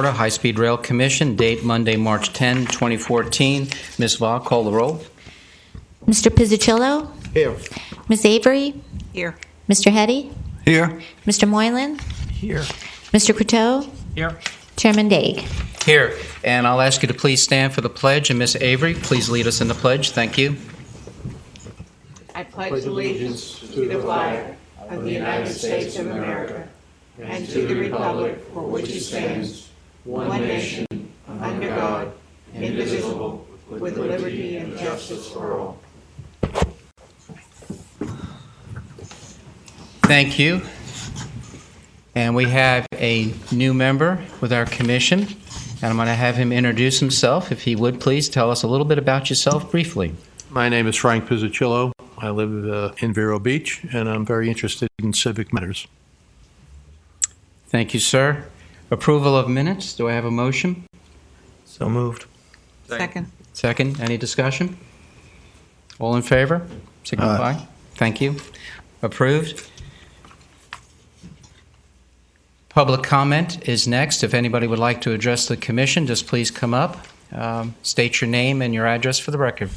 Florida High-Speed Rail Commission, date Monday, March 10, 2014. Ms. Vaughn, call the roll. Mr. Pizzucillo? Here. Ms. Avery? Here. Mr. Hetty? Here. Mr. Moylan? Here. Mr. Croteau? Here. Chairman Daig? Here. And I'll ask you to please stand for the pledge. And Ms. Avery, please lead us in the pledge. Thank you. I pledge allegiance to the flag of the United States of America and to the republic for which it stands, one nation, under God, indivisible, with liberty and justice for all. Thank you. And we have a new member with our commission, and I'm going to have him introduce himself. If he would, please tell us a little bit about yourself briefly. My name is Frank Pizzucillo. I live in Vero Beach, and I'm very interested in civic matters. Thank you, sir. Approval of minutes. Do I have a motion? So moved. Second. Second. Any discussion? All in favor? Signify. Aye. Thank you. Approved. Public comment is next. If anybody would like to address the commission, just please come up, state your name and your address for the record.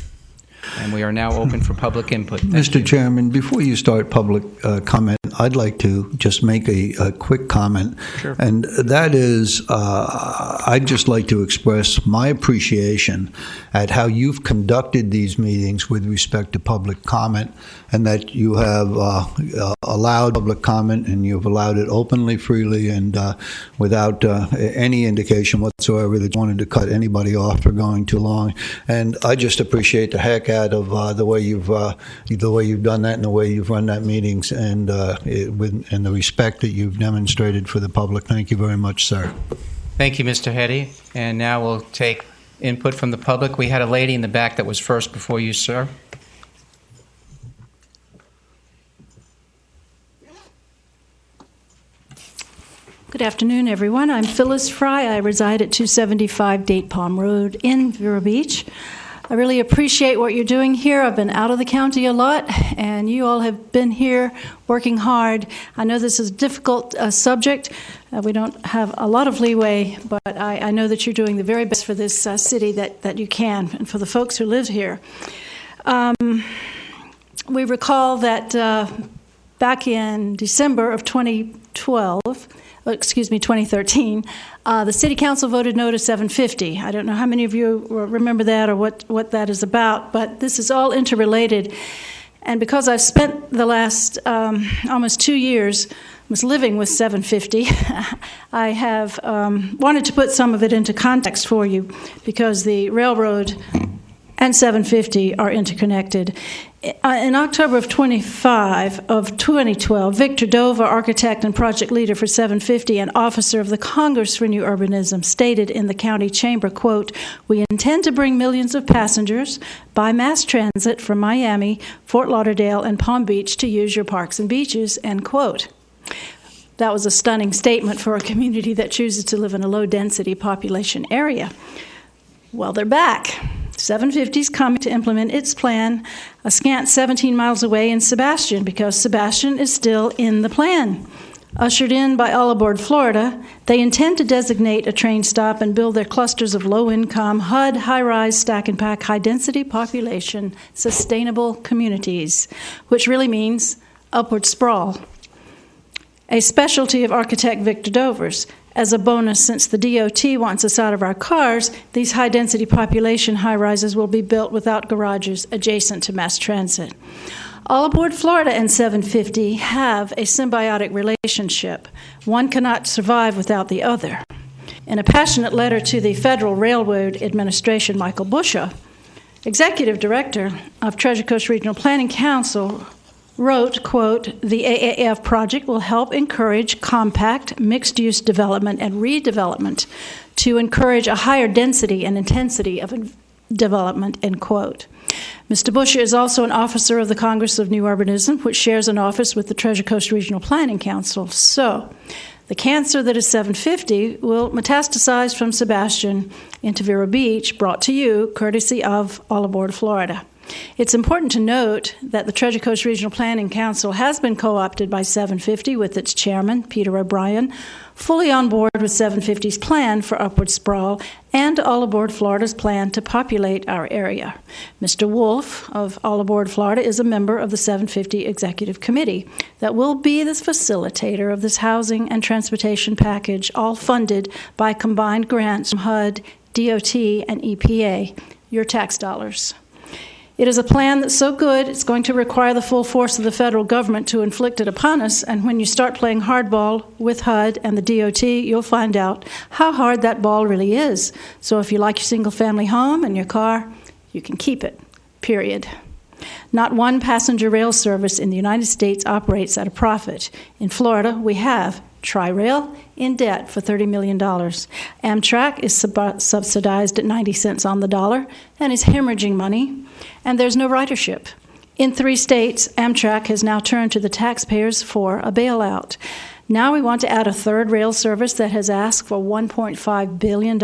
And we are now open for public input. Mr. Chairman, before you start public comment, I'd like to just make a quick comment. Sure. And that is, I'd just like to express my appreciation at how you've conducted these meetings with respect to public comment, and that you have allowed public comment, and you've allowed it openly, freely, and without any indication whatsoever that you wanted to cut anybody off for going too long. And I just appreciate the heck out of the way you've done that and the way you've run that meetings, and and the respect that you've demonstrated for the public. Thank you very much, sir. Thank you, Mr. Hetty. And now we'll take input from the public. We had a lady in the back that was first before you, sir. Good afternoon, everyone. I'm Phyllis Fry. I reside at 275 Date Palm Road in Vero Beach. I really appreciate what you're doing here. I've been out of the county a lot, and you all have been here working hard. I know this is a difficult subject. We don't have a lot of leeway, but I know that you're doing the very best for this city that you can, and for the folks who live here. We recall that back in December of 2013, the City Council voted no to 750. I don't know how many of you remember that or what that is about, but this is all interrelated. And because I've spent the last almost 2 years was living with 750, I have wanted to put some of it into context for you, because the railroad and 750 are interconnected. In October of 2012, Victor Dover, architect and project leader for 750 and officer of the Congress for New Urbanism, stated in the county chamber, quote, "We intend to bring millions of passengers by mass transit from Miami, Fort Lauderdale, and Palm Beach to use your parks and beaches," end quote. That was a stunning statement for a community that chooses to live in a low-density population area. Well, they're back. 750 is coming to implement its plan a scant 17 miles away in Sebastian, because Sebastian is still in the plan. Ushered in by All Aboard Florida, they intend to designate a train stop and build their clusters of low-income, HUD, high-rise, stack-and-pack, high-density population, sustainable communities, which really means upward sprawl. A specialty of architect Victor Dover's. As a bonus, since the DOT wants us out of our cars, these high-density population high-rises will be built without garages adjacent to mass transit. All Aboard Florida and 750 have a symbiotic relationship. One cannot survive without the other. In a passionate letter to the Federal Railroad Administration, Michael Busha, Executive Director of Treasure Coast Regional Planning Council, wrote, quote, "The AAF project will help encourage compact, mixed-use development and redevelopment to encourage a higher density and intensity of development," end quote. Mr. Bush is also an officer of the Congress of New Urbanism, which shares an office with the Treasure Coast Regional Planning Council. So, the cancer that is 750 will metastasize from Sebastian into Vero Beach, brought to you courtesy of All Aboard Florida. It's important to note that the Treasure Coast Regional Planning Council has been co-opted by 750 with its chairman, Peter O'Brien, fully on board with 750's plan for upward sprawl and All Aboard Florida's plan to populate our area. Mr. Wolf of All Aboard Florida is a member of the 750 Executive Committee that will be the facilitator of this housing and transportation package, all funded by combined grants from HUD, DOT, and EPA, your tax dollars. It is a plan that's so good, it's going to require the full force of the federal government to inflict it upon us, and when you start playing hardball with HUD and the DOT, you'll find out how hard that ball really is. So if you like your single-family home and your car, you can keep it, period. Not one passenger rail service in the United States operates at a profit. In Florida, we have Tri-Rail in debt for $30 million. Amtrak is subsidized at 90 cents on the dollar and is hemorrhaging money, and there's no ridership. In 3 states, Amtrak has now turned to the taxpayers for a bailout. Now we want to add a third rail service that has asked for $1.5 billion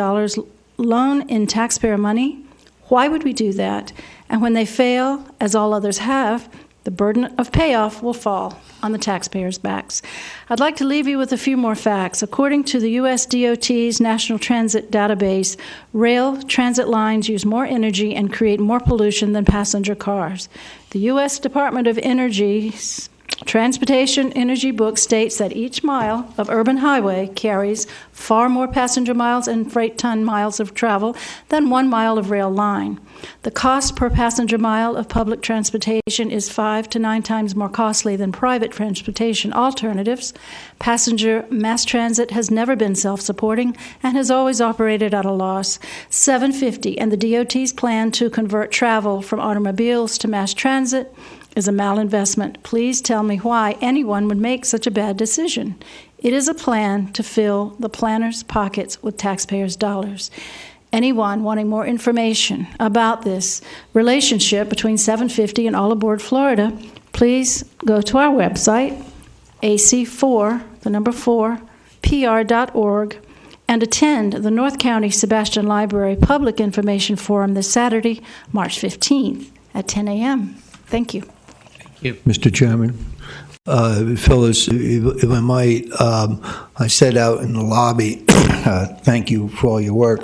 loan in taxpayer money. Why would we do that? And when they fail, as all others have, the burden of payoff will fall on the taxpayers' backs. I'd like to leave you with a few more facts. According to the U.S. DOT's National Transit Database, rail transit lines use more energy and create more pollution than passenger cars. The U.S. Department of Energy's Transportation Energy Book states that each mile of urban highway carries far more passenger miles and freight ton miles of travel than 1 mile of rail line. The cost per passenger mile of public transportation is 5 to 9 times more costly than private transportation alternatives. Passenger mass transit has never been self-supporting and has always operated at a loss. 750 and the DOT's plan to convert travel from automobiles to mass transit is a malinvestment. Please tell me why anyone would make such a bad decision. It is a plan to fill the planners' pockets with taxpayers' dollars. Anyone wanting more information about this relationship between 750 and All Aboard Florida, please go to our website, ac4, PR.org, and attend the North County Sebastian Library Public Information Forum this Saturday, March 15th at 10 a.m. Thank you. Mr. Chairman, Phyllis, if I might, I said out in the lobby, thank you for all your work,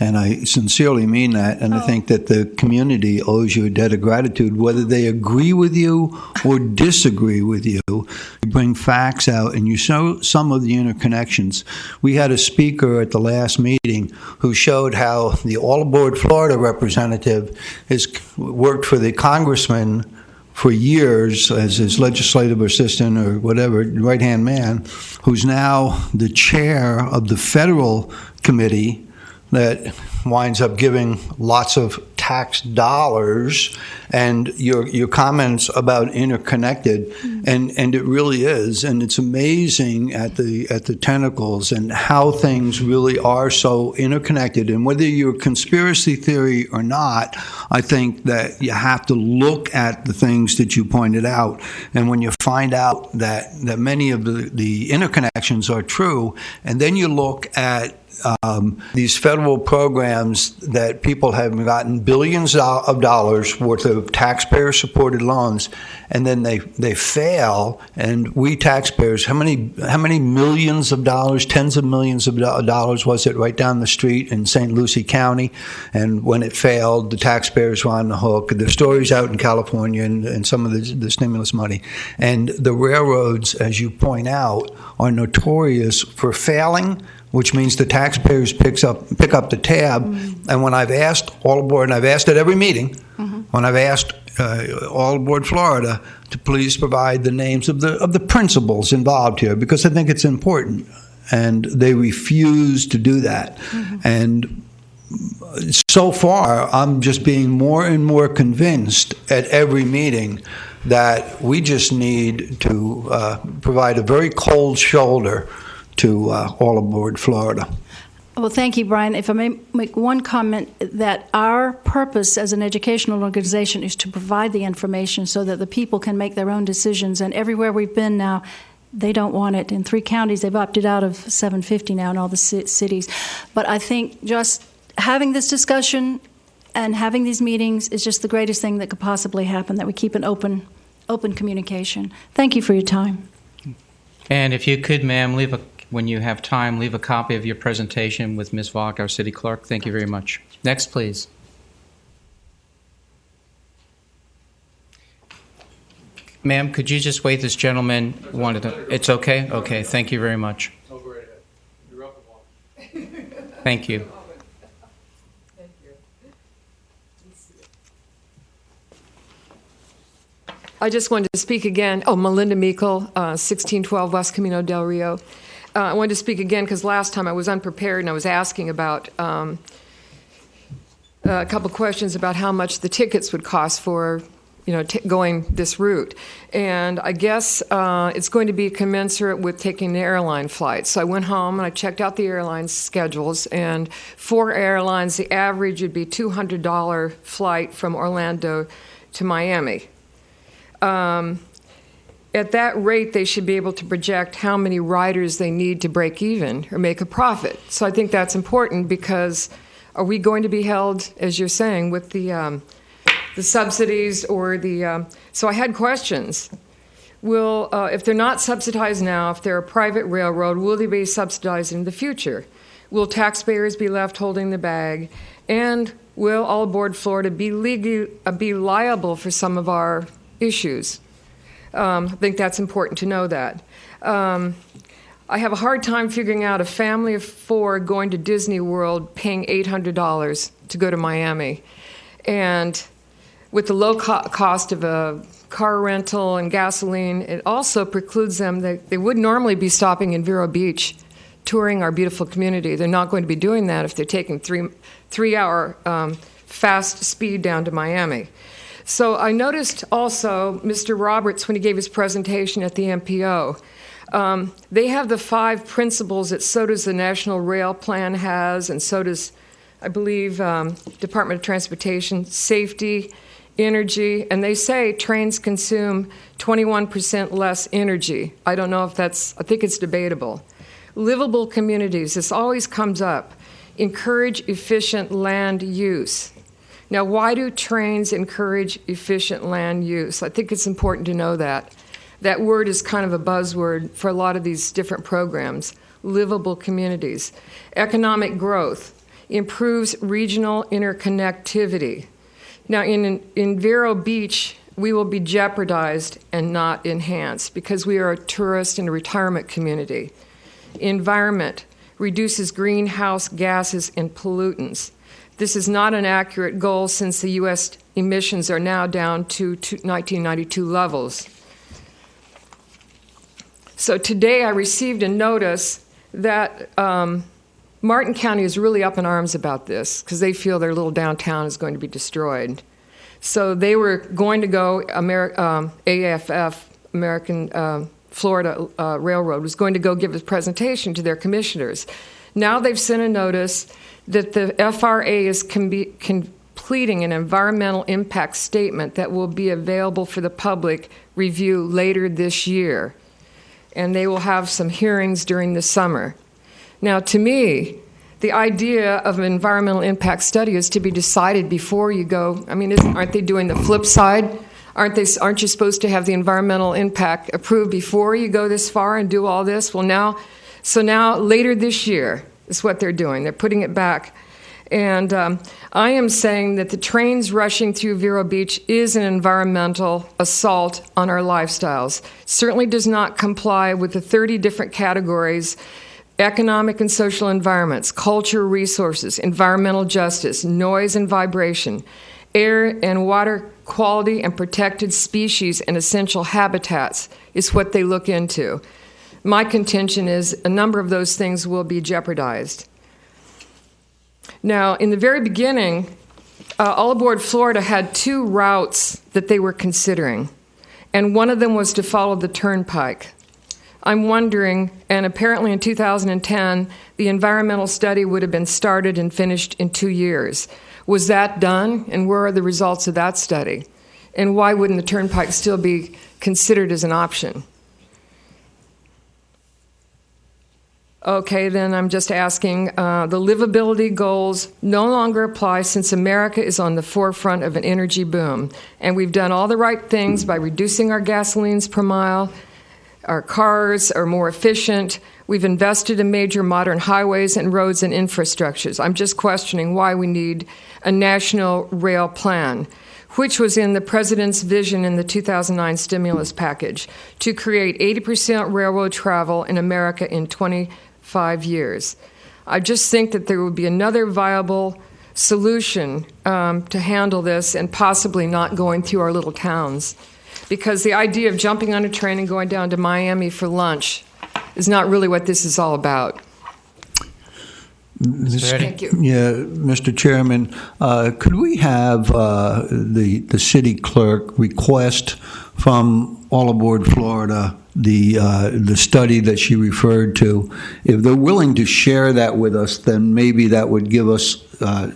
and I sincerely mean that, and I think that the community owes you a debt of gratitude, whether they agree with you or disagree with you. You bring facts out, and you show some of the interconnections. We had a speaker at the last meeting who showed how the All Aboard Florida representative has worked for the congressman for years as his legislative assistant or whatever, right-hand man, who's now the chair of the federal committee that winds up giving lots of tax dollars, and your comments about interconnected, and it really is, and it's amazing at the tentacles and how things really are so interconnected. And whether you're conspiracy theory or not, I think that you have to look at the things that you pointed out, and when you find out that many of the interconnections are true, and then you look at these federal programs that people have gotten billions of dollars worth of taxpayer-supported loans, and then they fail, and we taxpayers, how many millions of dollars, tens of millions of dollars was it right down the street in St. Lucie County, and when it failed, the taxpayers were on the hook. There's stories out in California and some of the stimulus money. And the railroads, as you point out, are notorious for failing, which means the taxpayers pick up the tab. And when I've asked All Aboard, and I've asked at every meeting, when I've asked All Aboard Florida to please provide the names of the principals involved here, because I think it's important, and they refuse to do that. And so far, I'm just being more and more convinced at every meeting that we just need to provide a very cold shoulder to All Aboard Florida. Well, thank you, Brian. If I may make one comment, that our purpose as an educational organization is to provide the information so that the people can make their own decisions. And everywhere we've been now, they don't want it. In 3 counties, they've opted out of 750 now in all the cities. But I think just having this discussion And having these meetings is just the greatest thing that could possibly happen, that we keep an open communication. Thank you for your time. And if you could, ma'am, when you have time, leave a copy of your presentation with Ms. Vaughn, our city clerk. Thank you very much. Next, please. Ma'am, could you just wait? This gentleman wanted to. It's okay? Okay, thank you very much. You're welcome. Thank you. I just wanted to speak again. Oh, Melinda Meikle, 1612 West Camino del Rio. I wanted to speak again because last time I was unprepared and I was asking about a couple questions about how much the tickets would cost for, going this route. And I guess it's going to be commensurate with taking the airline flights. So I went home and I checked out the airline schedules, and for airlines, the average would be $200 flight from Orlando to Miami. At that rate, they should be able to project how many riders they need to break even or make a profit. So I think that's important, because are we going to be held, as you're saying, with the subsidies or the... So I had questions. Will, if they're not subsidized now, if they're a private railroad, will they be subsidized in the future? Will taxpayers be left holding the bag? And will All Aboard Florida be liable for some of our issues? I think that's important to know that. I have a hard time figuring out a family of 4 going to Disney World paying $800 to go to Miami. And with the low cost of a car rental and gasoline, it also precludes them that they would normally be stopping in Vero Beach touring our beautiful community. They're not going to be doing that if they're taking three-hour fast speed down to Miami. So I noticed also Mr. Roberts, when he gave his presentation at the MPO, they have the 5 principles that so does the National Rail Plan has, and so does, I believe, Department of Transportation, safety, energy, and they say trains consume 21% less energy. I don't know if that's, I think it's debatable. Livable communities, this always comes up. Encourage efficient land use. Now, why do trains encourage efficient land use? I think it's important to know that. That word is kind of a buzzword for a lot of these different programs. Livable communities. Economic growth improves regional interconnectivity. Now, in Vero Beach, we will be jeopardized and not enhanced because we are a tourist and a retirement community. Environment reduces greenhouse gases and pollutants. This is not an accurate goal since the U.S. emissions are now down to 1992 levels. So today I received a notice that Martin County is really up in arms about this because they feel their little downtown is going to be destroyed. So they were going to go, AFF, American Florida Railroad, was going to go give a presentation to their commissioners. Now they've sent a notice that the FRA is completing an environmental impact statement that will be available for the public review later this year. And they will have some hearings during the summer. Now, to me, the idea of an environmental impact study is to be decided before you go. I mean, aren't they doing the flip side? Aren't you supposed to have the environmental impact approved before you go this far and do all this? Well, now later this year is what they're doing. They're putting it back. And I am saying that the trains rushing through Vero Beach is an environmental assault on our lifestyles. Certainly does not comply with the 30 different categories: economic and social environments, culture, resources, environmental justice, noise and vibration, air and water quality, and protected species and essential habitats is what they look into. My contention is a number of those things will be jeopardized. Now, in the very beginning, All Aboard Florida had 2 routes that they were considering, and one of them was to follow the turnpike. I'm wondering, and apparently in 2010, the environmental study would have been started and finished in 2 years. Was that done, and where are the results of that study? And why wouldn't the turnpike still be considered as an option? Okay, then I'm just asking, the livability goals no longer apply since America is on the forefront of an energy boom. And we've done all the right things by reducing our gasolines per mile. Our cars are more efficient. We've invested in major modern highways and roads and infrastructures. I'm just questioning why we need a national rail plan, which was in the President's vision in the 2009 stimulus package, to create 80% railroad travel in America in 25 years. I just think that there would be another viable solution to handle this, and possibly not going through our little towns. Because the idea of jumping on a train and going down to Miami for lunch is not really what this is all about. Thank you. Yeah, Mr. Chairman, could we have the city clerk request from All Aboard Florida the study that she referred to? If they're willing to share that with us, then maybe that would give us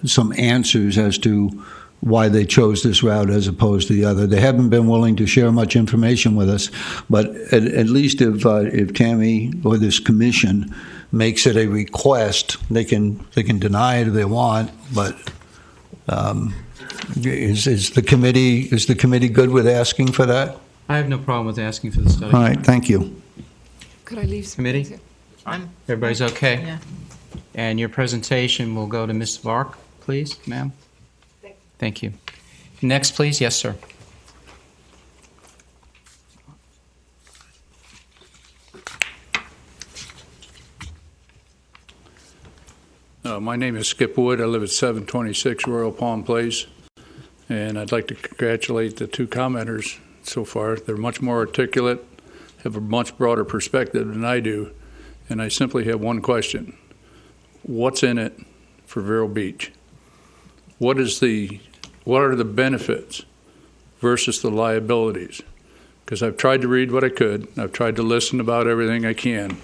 some answers as to why they chose this route as opposed to the other. They haven't been willing to share much information with us, but at least if Tammy or this commission makes it a request, they can deny it if they want. But is the committee good with asking for that? I have no problem with asking for the study. All right, thank you. Could I leave some Committee? things here? Everybody's okay? Yeah. And your presentation will go to Ms. Vark, please, ma'am. Thank you. Next, please. Yes, sir. My name is Skip Wood. I live at 726 Royal Palm Place, and I'd like to congratulate the two commenters so far. They're much more articulate, have a much broader perspective than I do, and I simply have one question. What's in it for Vero Beach? What are the benefits versus the liabilities? Because I've tried to read what I could. I've tried to listen about everything I can.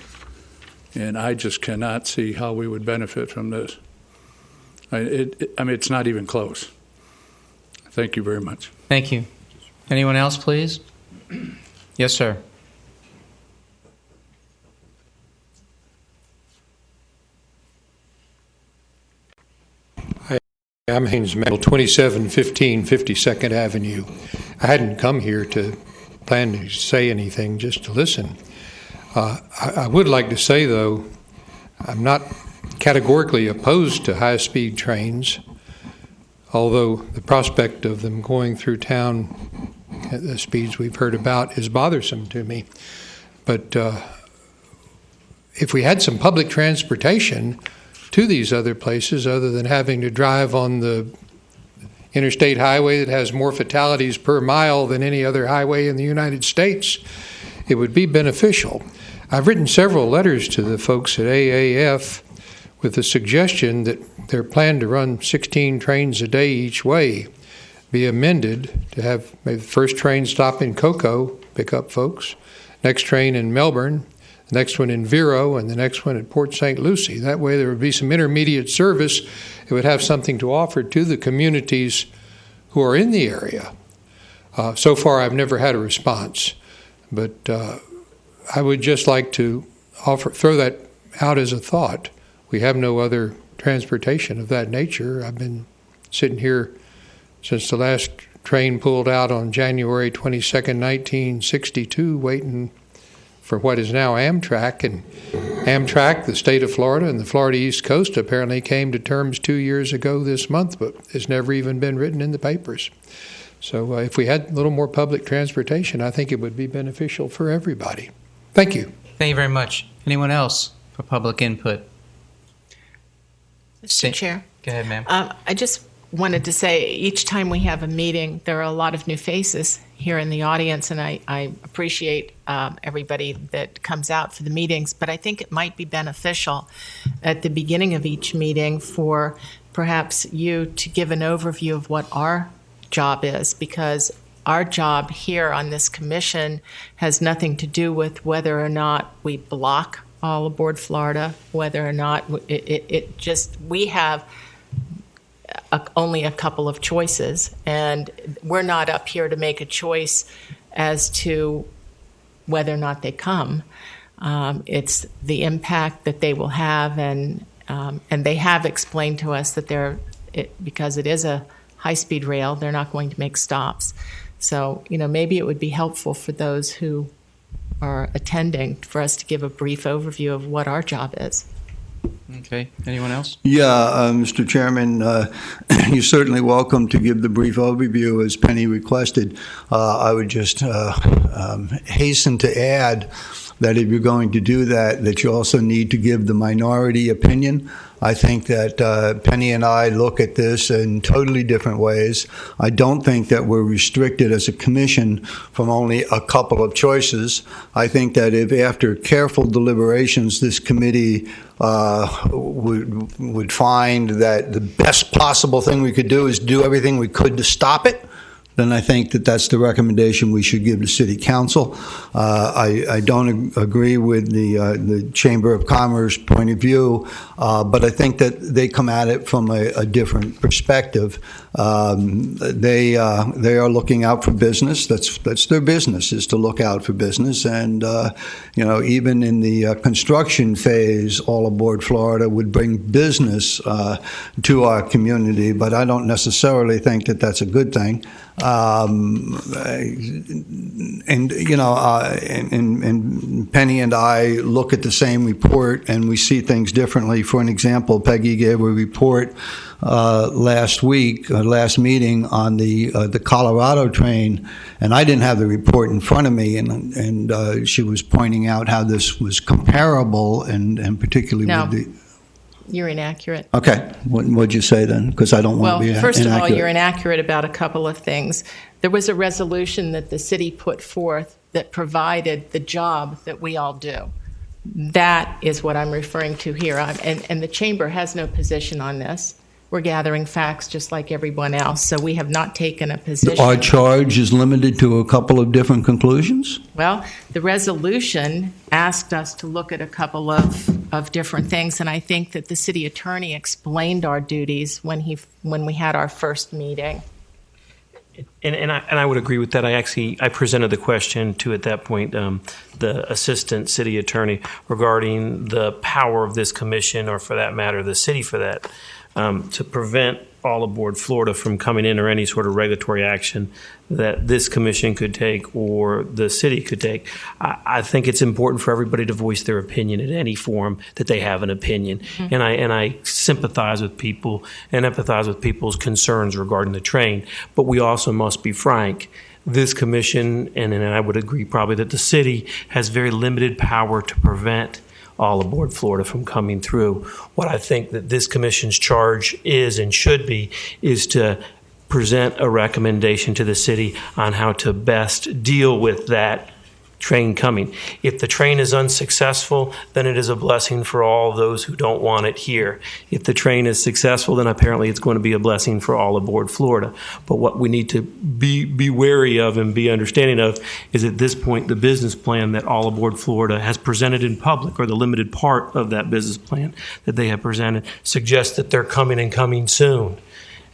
And I just cannot see how we would benefit from this. I mean, it's not even close. Thank you very much. Thank you. Anyone else, please? Yes, sir. I'm Haynes Mandel, 2715 52nd Avenue. I hadn't come here to plan to say anything, just to listen. I would like to say, though, I'm not categorically opposed to high-speed trains, although the prospect of them going through town at the speeds we've heard about is bothersome to me. But if we had some public transportation to these other places, other than having to drive on the interstate highway that has more fatalities per mile than any other highway in the United States, it would be beneficial. I've written several letters to the folks at AAF with the suggestion that their plan to run 16 trains a day each way be amended to have maybe the first train stop in Cocoa, pick up folks, next train in Melbourne, the next one in Vero, and the next one at Port St. Lucie. That way there would be some intermediate service. It would have something to offer to the communities who are in the area. So far I've never had a response, but I would just like to throw that out as a thought. We have no other transportation of that nature. I've been sitting here since the last train pulled out on January 22nd, 1962, waiting for what is now Amtrak. And Amtrak, the state of Florida and the Florida East Coast, apparently came to terms 2 years ago this month, but it's never even been written in the papers. So if we had a little more public transportation, I think it would be beneficial for everybody. Thank you. Thank you very much. Anyone else for public input? Mr. Chair. Go ahead, ma'am. I just wanted to say each time we have a meeting, there are a lot of new faces here in the audience, and I appreciate everybody that comes out for the meetings, but I think it might be beneficial at the beginning of each meeting for perhaps you to give an overview of what our job is, because our job here on this commission has nothing to do with whether or not we block All Aboard Florida, whether or not we have only a couple of choices, and we're not up here to make a choice as to whether or not they come. It's the impact that they will have, and they have explained to us that because it is a high-speed rail, they're not going to make stops. So, maybe it would be helpful for those who are attending for us to give a brief overview of what our job is. Okay. Anyone else? Yeah, Mr. Chairman, you're certainly welcome to give the brief overview as Penny requested. I would just hasten to add that if you're going to do that you also need to give the minority opinion. I think that Penny and I look at this in totally different ways. I don't think that we're restricted as a commission from only a couple of choices. I think that if after careful deliberations this committee would find that the best possible thing we could do is do everything we could to stop it, then I think that that's the recommendation we should give to City Council. I don't agree with the Chamber of Commerce point of view, but I think that they come at it from a different perspective. They are looking out for business. That's their business, is to look out for business. And even in the construction phase, All Aboard Florida would bring business to our community. But I don't necessarily think that that's a good thing. And Penny and I look at the same report and we see things differently. For an example, Peggy gave a report last meeting on the Colorado train, and I didn't have the report in front of me, and she was pointing out how this was comparable, and particularly with the. You're inaccurate. Okay. What'd you say then? Because I don't want to be inaccurate. Well, first of all, you're inaccurate about a couple of things. There was a resolution that the city put forth that provided the job that we all do. That is what I'm referring to here. And the Chamber has no position on this. We're gathering facts just like everyone else, so we have not taken a position. Our charge is limited to a couple of different conclusions? Well, the resolution asked us to look at a couple of different things, and I think that the city attorney explained our duties when we had our first meeting. And I would agree with that. I presented the question to, at that point, the assistant city attorney regarding the power of this commission, or for that matter, the city for that, to prevent All Aboard Florida from coming in, or any sort of regulatory action that this commission could take or the city could take. I think it's important for everybody to voice their opinion in any form that they have an opinion. Mm-hmm. And I sympathize with people and empathize with people's concerns regarding the train. But we also must be frank. This commission, and I would agree probably that the city has very limited power to prevent All Aboard Florida from coming through. What I think that this commission's charge is and should be is to present a recommendation to the city on how to best deal with that train coming. If the train is unsuccessful, then it is a blessing for all those who don't want it here. If the train is successful, then apparently it's going to be a blessing for All Aboard Florida. But what we need to be wary of and be understanding of is, at this point, the business plan that All Aboard Florida has presented in public, or the limited part of that business plan that they have presented, suggests that they're coming soon.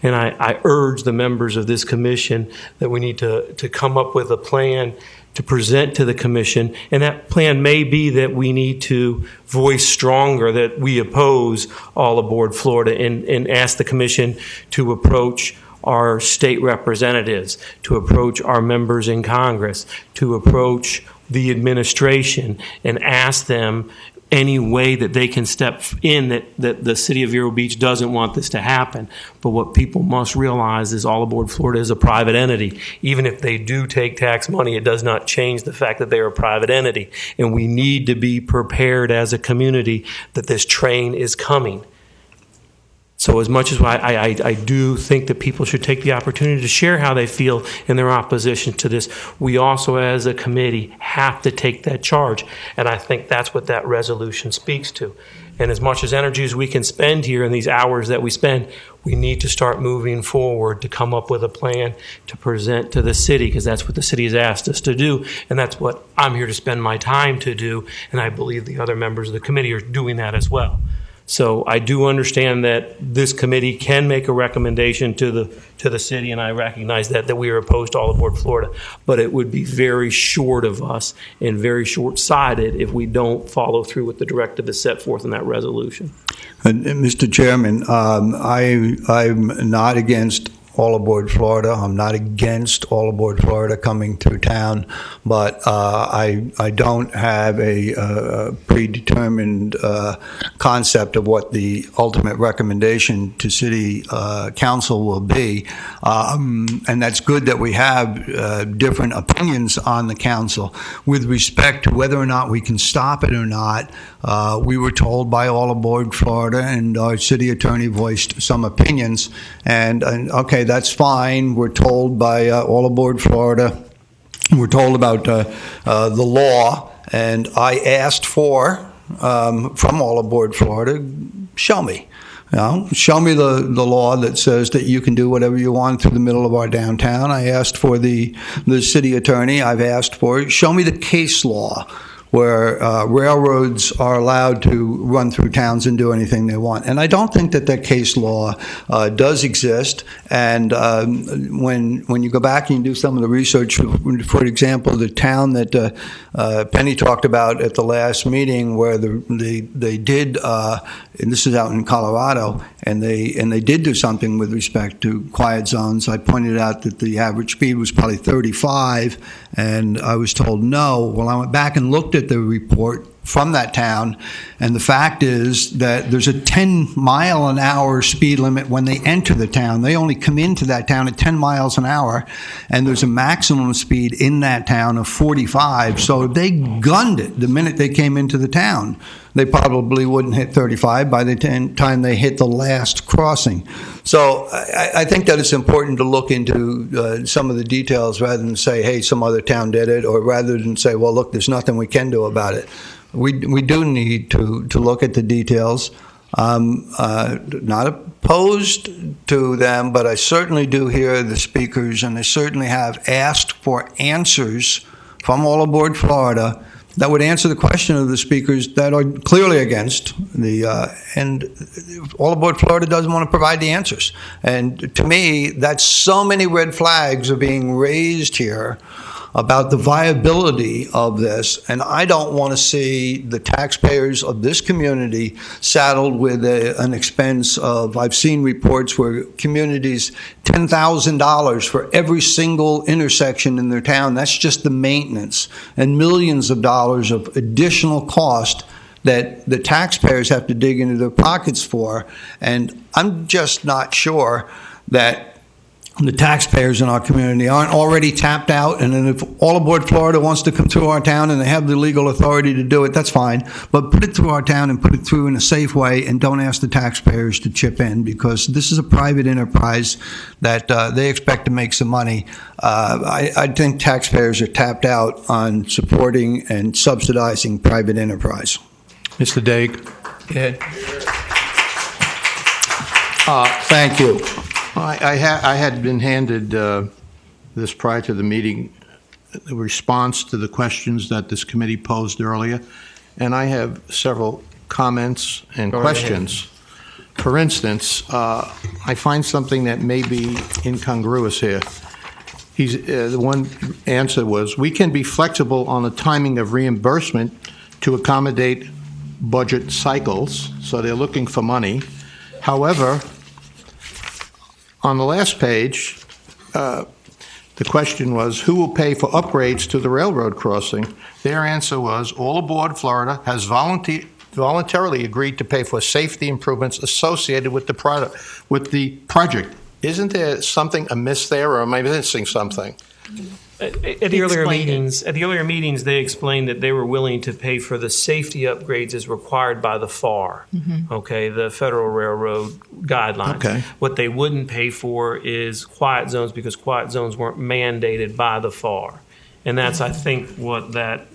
And I urge the members of this commission that we need to come up with a plan to present to the commission. And that plan may be that we need to voice stronger that we oppose All Aboard Florida, and ask the commission to approach our state representatives, to approach our members in Congress, to approach the administration and ask them any way that they can step in that the city of Vero Beach doesn't want this to happen. But what people must realize is All Aboard Florida is a private entity. Even if they do take tax money, it does not change the fact that they're a private entity. And we need to be prepared as a community that this train is coming. So as much as I do think that people should take the opportunity to share how they feel in their opposition to this, we also as a committee have to take that charge. And I think that's what that resolution speaks to. And as much as energy as we can spend here in these hours that we spend, we need to start moving forward to come up with a plan to present to the city, because that's what the city has asked us to do. And that's what I'm here to spend my time to do. And I believe the other members of the committee are doing that as well. So I do understand that this committee can make a recommendation to the city, and I recognize that we are opposed to All Aboard Florida. But it would be very short of us and very short-sighted if we don't follow through with the directive that's set forth in that resolution. Mr. Chairman, I'm not against All Aboard Florida. I'm not against All Aboard Florida coming through town, but I don't have a predetermined concept of what the ultimate recommendation to City Council will be. And that's good that we have different opinions on the council. With respect to whether or not we can stop it or not, we were told by All Aboard Florida, and our city attorney voiced some opinions, and okay, that's fine. We're told by All Aboard Florida. We're told about the law, and I asked for, from All Aboard Florida, show me. Show me the law that says that you can do whatever you want through the middle of our downtown. I asked for the city attorney. I've asked for, show me the case law where railroads are allowed to run through towns and do anything they want. And I don't think that case law does exist. And when you go back and you do some of the research, for example, the town that Penny talked about at the last meeting, where they did, and this is out in Colorado, and they did do something with respect to quiet zones. I pointed out that the average speed was probably 35, and I was told no. Well, I went back and looked at the report from that town, and the fact is that there's a 10-mile-an-hour speed limit when they enter the town. They only come into that town at 10 miles an hour, and there's a maximum speed in that town of 45. So they gunned it the minute they came into the town. They probably wouldn't hit 35 by the time they hit the last crossing. So I think that it's important to look into some of the details rather than say, hey, some other town did it, or rather than say, well, look, there's nothing we can do about it. We do need to look at the details. I'm not opposed to them, but I certainly do hear the speakers, and they certainly have asked for answers from All Aboard Florida that would answer the question of the speakers that are clearly against and All Aboard Florida doesn't want to provide the answers. And to me, that's so many red flags are being raised here about the viability of this, and I don't want to see the taxpayers of this community saddled with an expense of, I've seen reports where communities, $10,000 for every single intersection in their town. That's just the maintenance, and millions of dollars of additional cost that the taxpayers have to dig into their pockets for. And I'm just not sure that the taxpayers in our community aren't already tapped out, and then if All Aboard Florida wants to come through our town and they have the legal authority to do it, that's fine. But put it through our town and put it through in a safe way, and don't ask the taxpayers to chip in, because this is a private enterprise that they expect to make some money. I think taxpayers are tapped out on supporting and subsidizing private enterprise. Mr. Daig. Thank you. I had been handed this prior to the meeting, the response to the questions that this committee posed earlier, and I have several comments and questions. For instance, I find something that may be incongruous here. The one answer was, we can be flexible on the timing of reimbursement to accommodate budget cycles, so they're looking for money. However, on the last page, the question was, who will pay for upgrades to the railroad crossing? Their answer was, All Aboard Florida has voluntarily agreed to pay for safety improvements associated with the project. Isn't there something amiss there, or am I missing something? At the earlier meetings, they explained that they were willing to pay for the safety upgrades as required by the FAR, the Federal Railroad guidelines. Okay. What they wouldn't pay for is quiet zones, because quiet zones weren't mandated by the FAR. And that's, I think, what that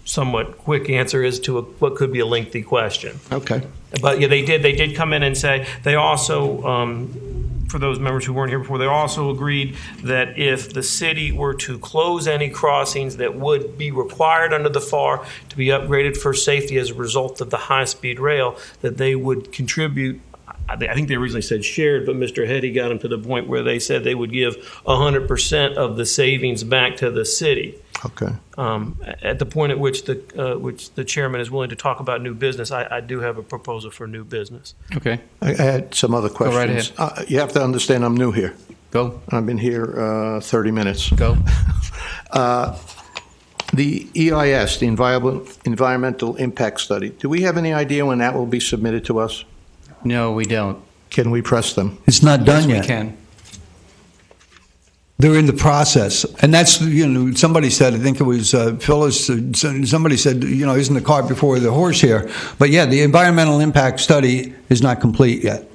somewhat quick answer is to what could be a lengthy question. Okay. But yeah, they did come in and say they also for those members who weren't here before, they also agreed that if the city were to close any crossings that would be required under the FAR to be upgraded for safety as a result of the high-speed rail, that they would contribute. I think they originally said shared, but Mr. Hetty got them to the point where they said they would give 100% of the savings back to the city. Okay. At the point at which the chairman is willing to talk about new business, I do have a proposal for new business. Okay. I had some other questions. Go right ahead. You have to understand I'm new here. Go. I've been here 30 minutes. Go. The EIS, the Environmental Impact Study, do we have any idea when that will be submitted to us? No, we don't. Can we press them? It's not done Yes, yet. we can. They're in the process, and that's, somebody said, I think it was Phyllis, somebody said, isn't the cart before the horse here? But yeah, the environmental impact study is not complete yet.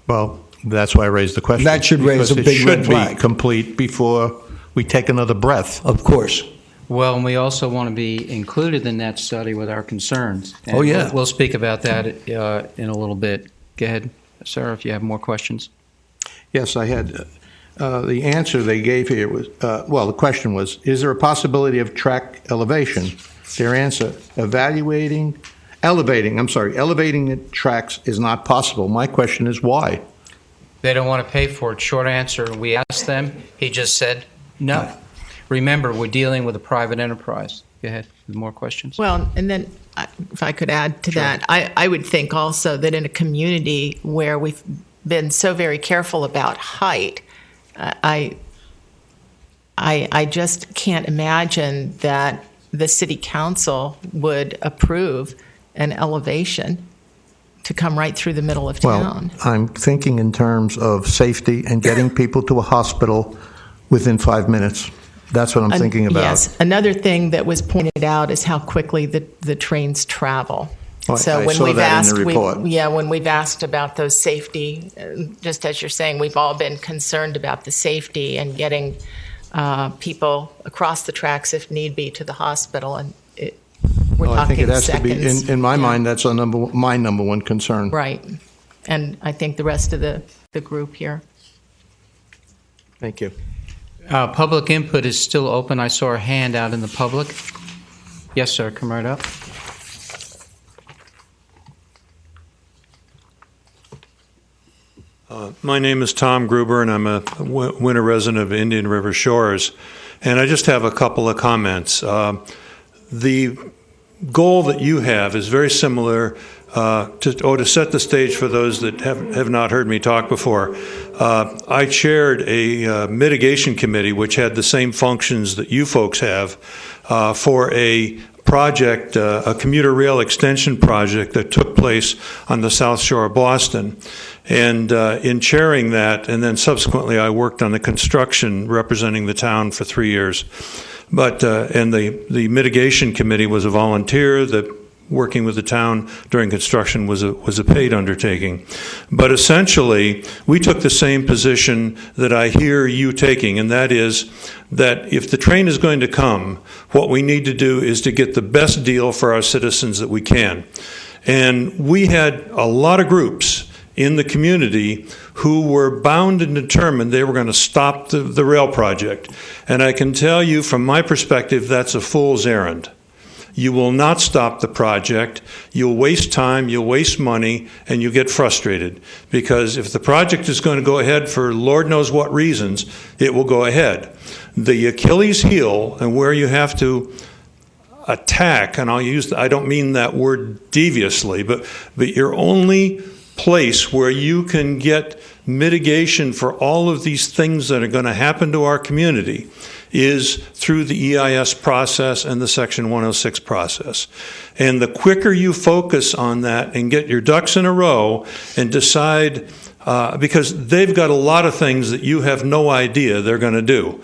Well, that's why I raised the question. That should raise a big red It should flag. be complete before we take another breath. Of course. Well, and we also want to be included in that study with our concerns. And Oh, yeah. We'll speak about that in a little bit. Go ahead, Sarah, if you have more questions. Yes, I had. The answer they gave here was, the question was, is there a possibility of track elevation? Their answer, elevating the tracks is not possible. My question is why? They don't want to pay for it. Short answer, we asked them. He just said no. Remember, we're dealing with a private enterprise. Go ahead with more questions. Well, and then if I could add to that, I would think also that in a community where we've been so very careful about height, I just can't imagine that the city council would approve an elevation to come right through the middle of town. Well, I'm thinking in terms of safety and getting people to a hospital within 5 minutes. That's what I'm thinking about. Yes. Another thing that was pointed out is how quickly the trains travel. I So when saw we've that asked, in the report. when we've asked about those safety, just as you're saying, we've all been concerned about the safety and getting people across the tracks if need be to the hospital, and we're Well, I talking think it has seconds. to be, in my mind, that's my number one concern. Right, and I think the rest of the group here. Thank you. Public input is still open. I saw a hand out in the public. Yes, sir. Come right up. My name is Tom Gruber, and I'm a winter resident of Indian River Shores. And I just have a couple of comments. The goal that you have is very similar to set the stage for those that have not heard me talk before. I chaired a mitigation committee which had the same functions that you folks have for a project, a commuter rail extension project that took place on the South Shore of Boston. And in chairing that, and then subsequently I worked on the construction representing the town for 3 years. But and the mitigation committee was a volunteer. The working with the town during construction was a paid undertaking. But essentially, we took the same position that I hear you taking, and that is that if the train is going to come, what we need to do is to get the best deal for our citizens that we can. And we had a lot of groups in the community who were bound and determined they were going to stop the rail project. And I can tell you from my perspective, that's a fool's errand. You will not stop the project. You'll waste time, you'll waste money, and you'll get frustrated. Because if the project is going to go ahead for Lord knows what reasons, it will go ahead. The Achilles heel, and where you have to attack, and I don't mean that word deviously, but your only place where you can get mitigation for all of these things that are going to happen to our community is through the EIS process and the Section 106 process. And the quicker you focus on that and get your ducks in a row and decide, because they've got a lot of things that you have no idea they're going to do.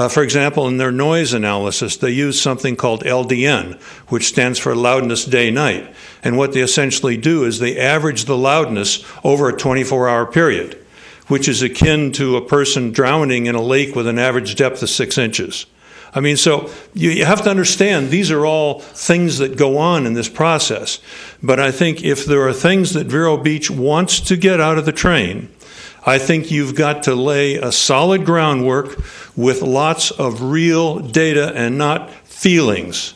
For example, in their noise analysis, they use something called LDN, which stands for loudness day-night. And what they essentially do is they average the loudness over a 24-hour period, which is akin to a person drowning in a lake with an average depth of 6 inches. I mean, so you have to understand these are all things that go on in this process. But I think if there are things that Vero Beach wants to get out of the train, I think you've got to lay a solid groundwork with lots of real data and not feelings.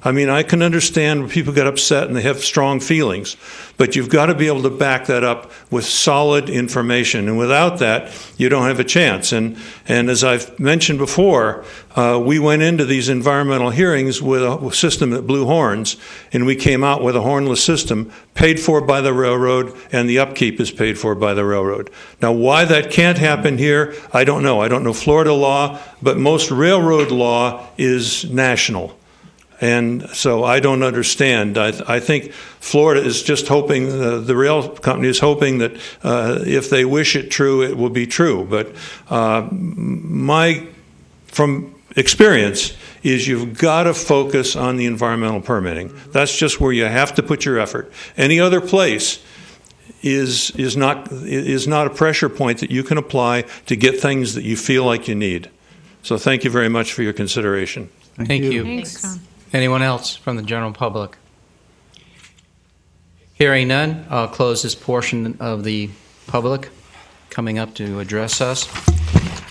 I mean, I can understand when people get upset and they have strong feelings, but you've got to be able to back that up with solid information. And without that, you don't have a chance. And as I've mentioned before, we went into these environmental hearings with a system that blew horns, and we came out with a hornless system paid for by the railroad, and the upkeep is paid for by the railroad. Now, why that can't happen here, I don't know. I don't know Florida law, but most railroad law is national. And so I don't understand. I think Florida is just hoping, the rail company is hoping that if they wish it true, it will be true. But from experience, is you've got to focus on the environmental permitting. That's just where you have to put your effort. Any other place is not a pressure point that you can apply to get things that you feel like you need. So thank you very much for your consideration. Thank you. Thanks. Anyone else from the general public? Hearing none, I'll close this portion of the public coming up to address us.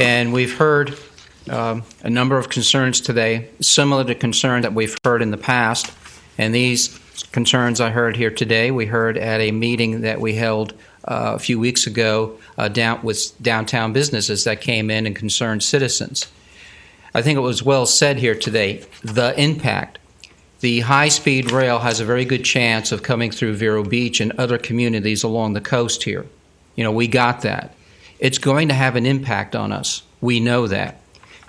And we've heard a number of concerns today, similar to concerns that we've heard in the past. And these concerns I heard here today, we heard at a meeting that we held a few weeks ago with downtown businesses that came in and concerned citizens. I think it was well said here today, the impact. The high-speed rail has a very good chance of coming through Vero Beach and other communities along the coast here. You know, we got that. It's going to have an impact on us. We know that.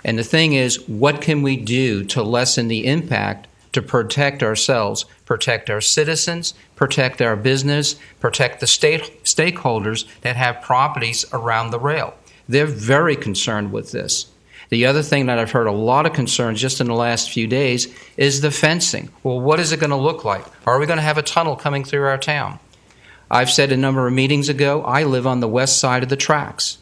And the thing is, what can we do to lessen the impact to protect ourselves, protect our citizens, protect our business, protect the stakeholders that have properties around the rail? They're very concerned with this. The other thing that I've heard a lot of concerns just in the last few days is the fencing. Well, what is it going to look like? Are we going to have a tunnel coming through our town? I've said a number of meetings ago, I live on the west side of the tracks.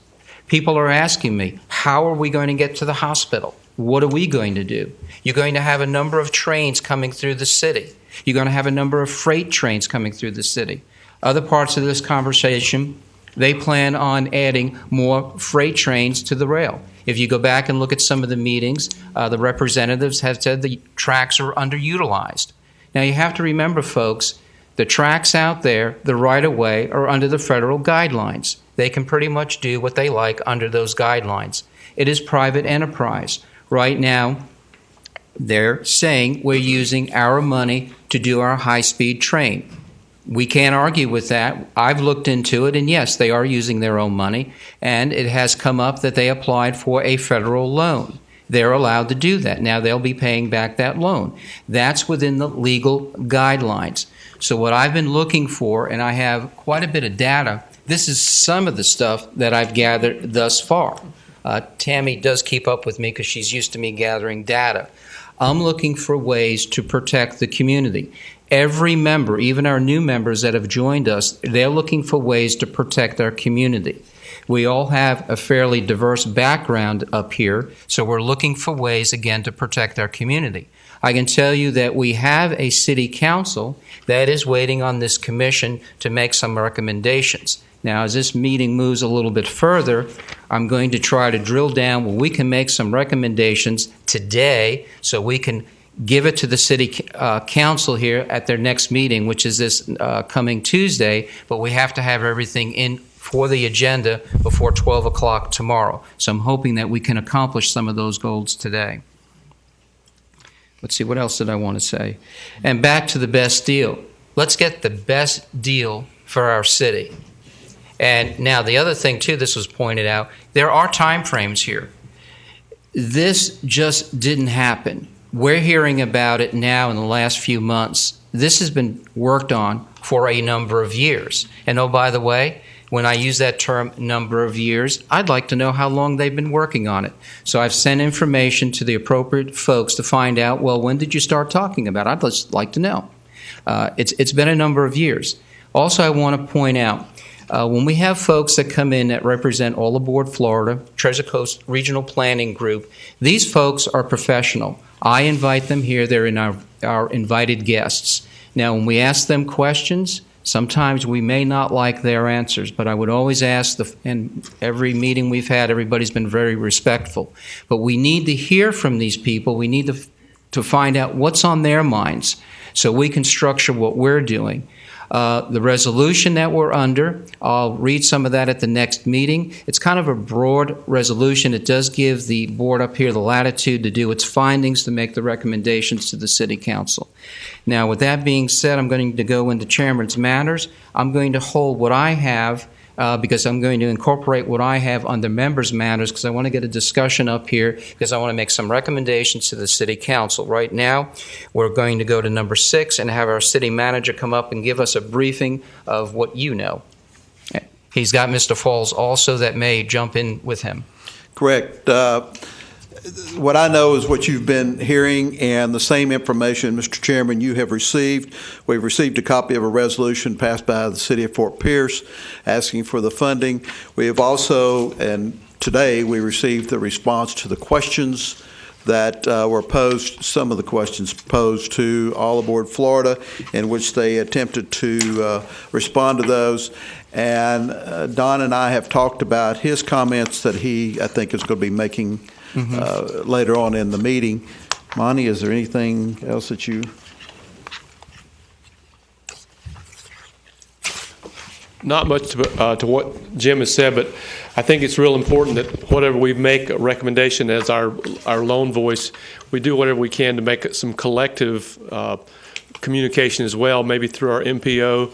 People are asking me, how are we going to get to the hospital? What are we going to do? You're going to have a number of trains coming through the city. You're going to have a number of freight trains coming through the city. Other parts of this conversation, they plan on adding more freight trains to the rail. If you go back and look at some of the meetings, the representatives have said the tracks are underutilized. Now, you have to remember, folks, the tracks out there, the right-of-way, are under the federal guidelines. They can pretty much do what they like under those guidelines. It is private enterprise. Right now, they're saying we're using our money to do our high-speed train. We can't argue with that. I've looked into it, and yes, they are using their own money, and it has come up that they applied for a federal loan. They're allowed to do that. Now they'll be paying back that loan. That's within the legal guidelines. So what I've been looking for, and I have quite a bit of data, this is some of the stuff that I've gathered thus far. Tammy does keep up with me because she's used to me gathering data. I'm looking for ways to protect the community. Every member, even our new members that have joined us, they're looking for ways to protect our community. We all have a fairly diverse background up here, so we're looking for ways, again, to protect our community. I can tell you that we have a city council that is waiting on this commission to make some recommendations. Now, as this meeting moves a little bit further, I'm going to try to drill down where we can make some recommendations today so we can give it to the city council here at their next meeting, which is this coming Tuesday, but we have to have everything in for the agenda before 12 o'clock tomorrow. So I'm hoping that we can accomplish some of those goals today. Let's see, what else did I want to say? And back to the best deal. Let's get the best deal for our city. And now the other thing, too, this was pointed out, there are time frames here. This just didn't happen. We're hearing about it now in the last few months. This has been worked on for a number of years. And oh, by the way, when I use that term number of years, I'd like to know how long they've been working on it. So I've sent information to the appropriate folks to find out, well, when did you start talking about it? I'd just like to know. It's been a number of years. Also, I want to point out, when we have folks that come in that represent All Aboard Florida, Treasure Coast Regional Planning Group, these folks are professional. I invite them here. They're in our invited guests. Now, when we ask them questions, Sometimes we may not like their answers, but I would always ask, in every meeting we've had, everybody's been very respectful. But we need to hear from these people. We need to find out what's on their minds so we can structure what we're doing. The resolution that we're under, I'll read some of that at the next meeting. It's kind of a broad resolution. It does give the board up here the latitude to do its findings, to make the recommendations to the City Council. Now, with that being said, I'm going to go into Chairman's Matters. I'm going to hold what I have because I'm going to incorporate what I have under Members' Matters because I want to get a discussion up here because I want to make some recommendations to the City Council. Right now, we're going to go to number 6 and have our City Manager come up and give us a briefing of what you know. He's got Mr. Falls also that may jump in with him. Correct. What I know is what you've been hearing and the same information, Mr. Chairman, you have received. We've received a copy of a resolution passed by the City of Fort Pierce asking for the funding. We have also, and today we received the response to the questions that were posed, some of the questions posed to All Aboard Florida, in which they attempted to respond to those. And Don and I have talked about his comments that he, I think, is going to be making later on in the meeting. Monty, is there anything else that you? Not much to what Jim has said, but I think it's real important that whatever we make a recommendation as our lone voice, we do whatever we can to make it some collective communication as well, maybe through our MPO,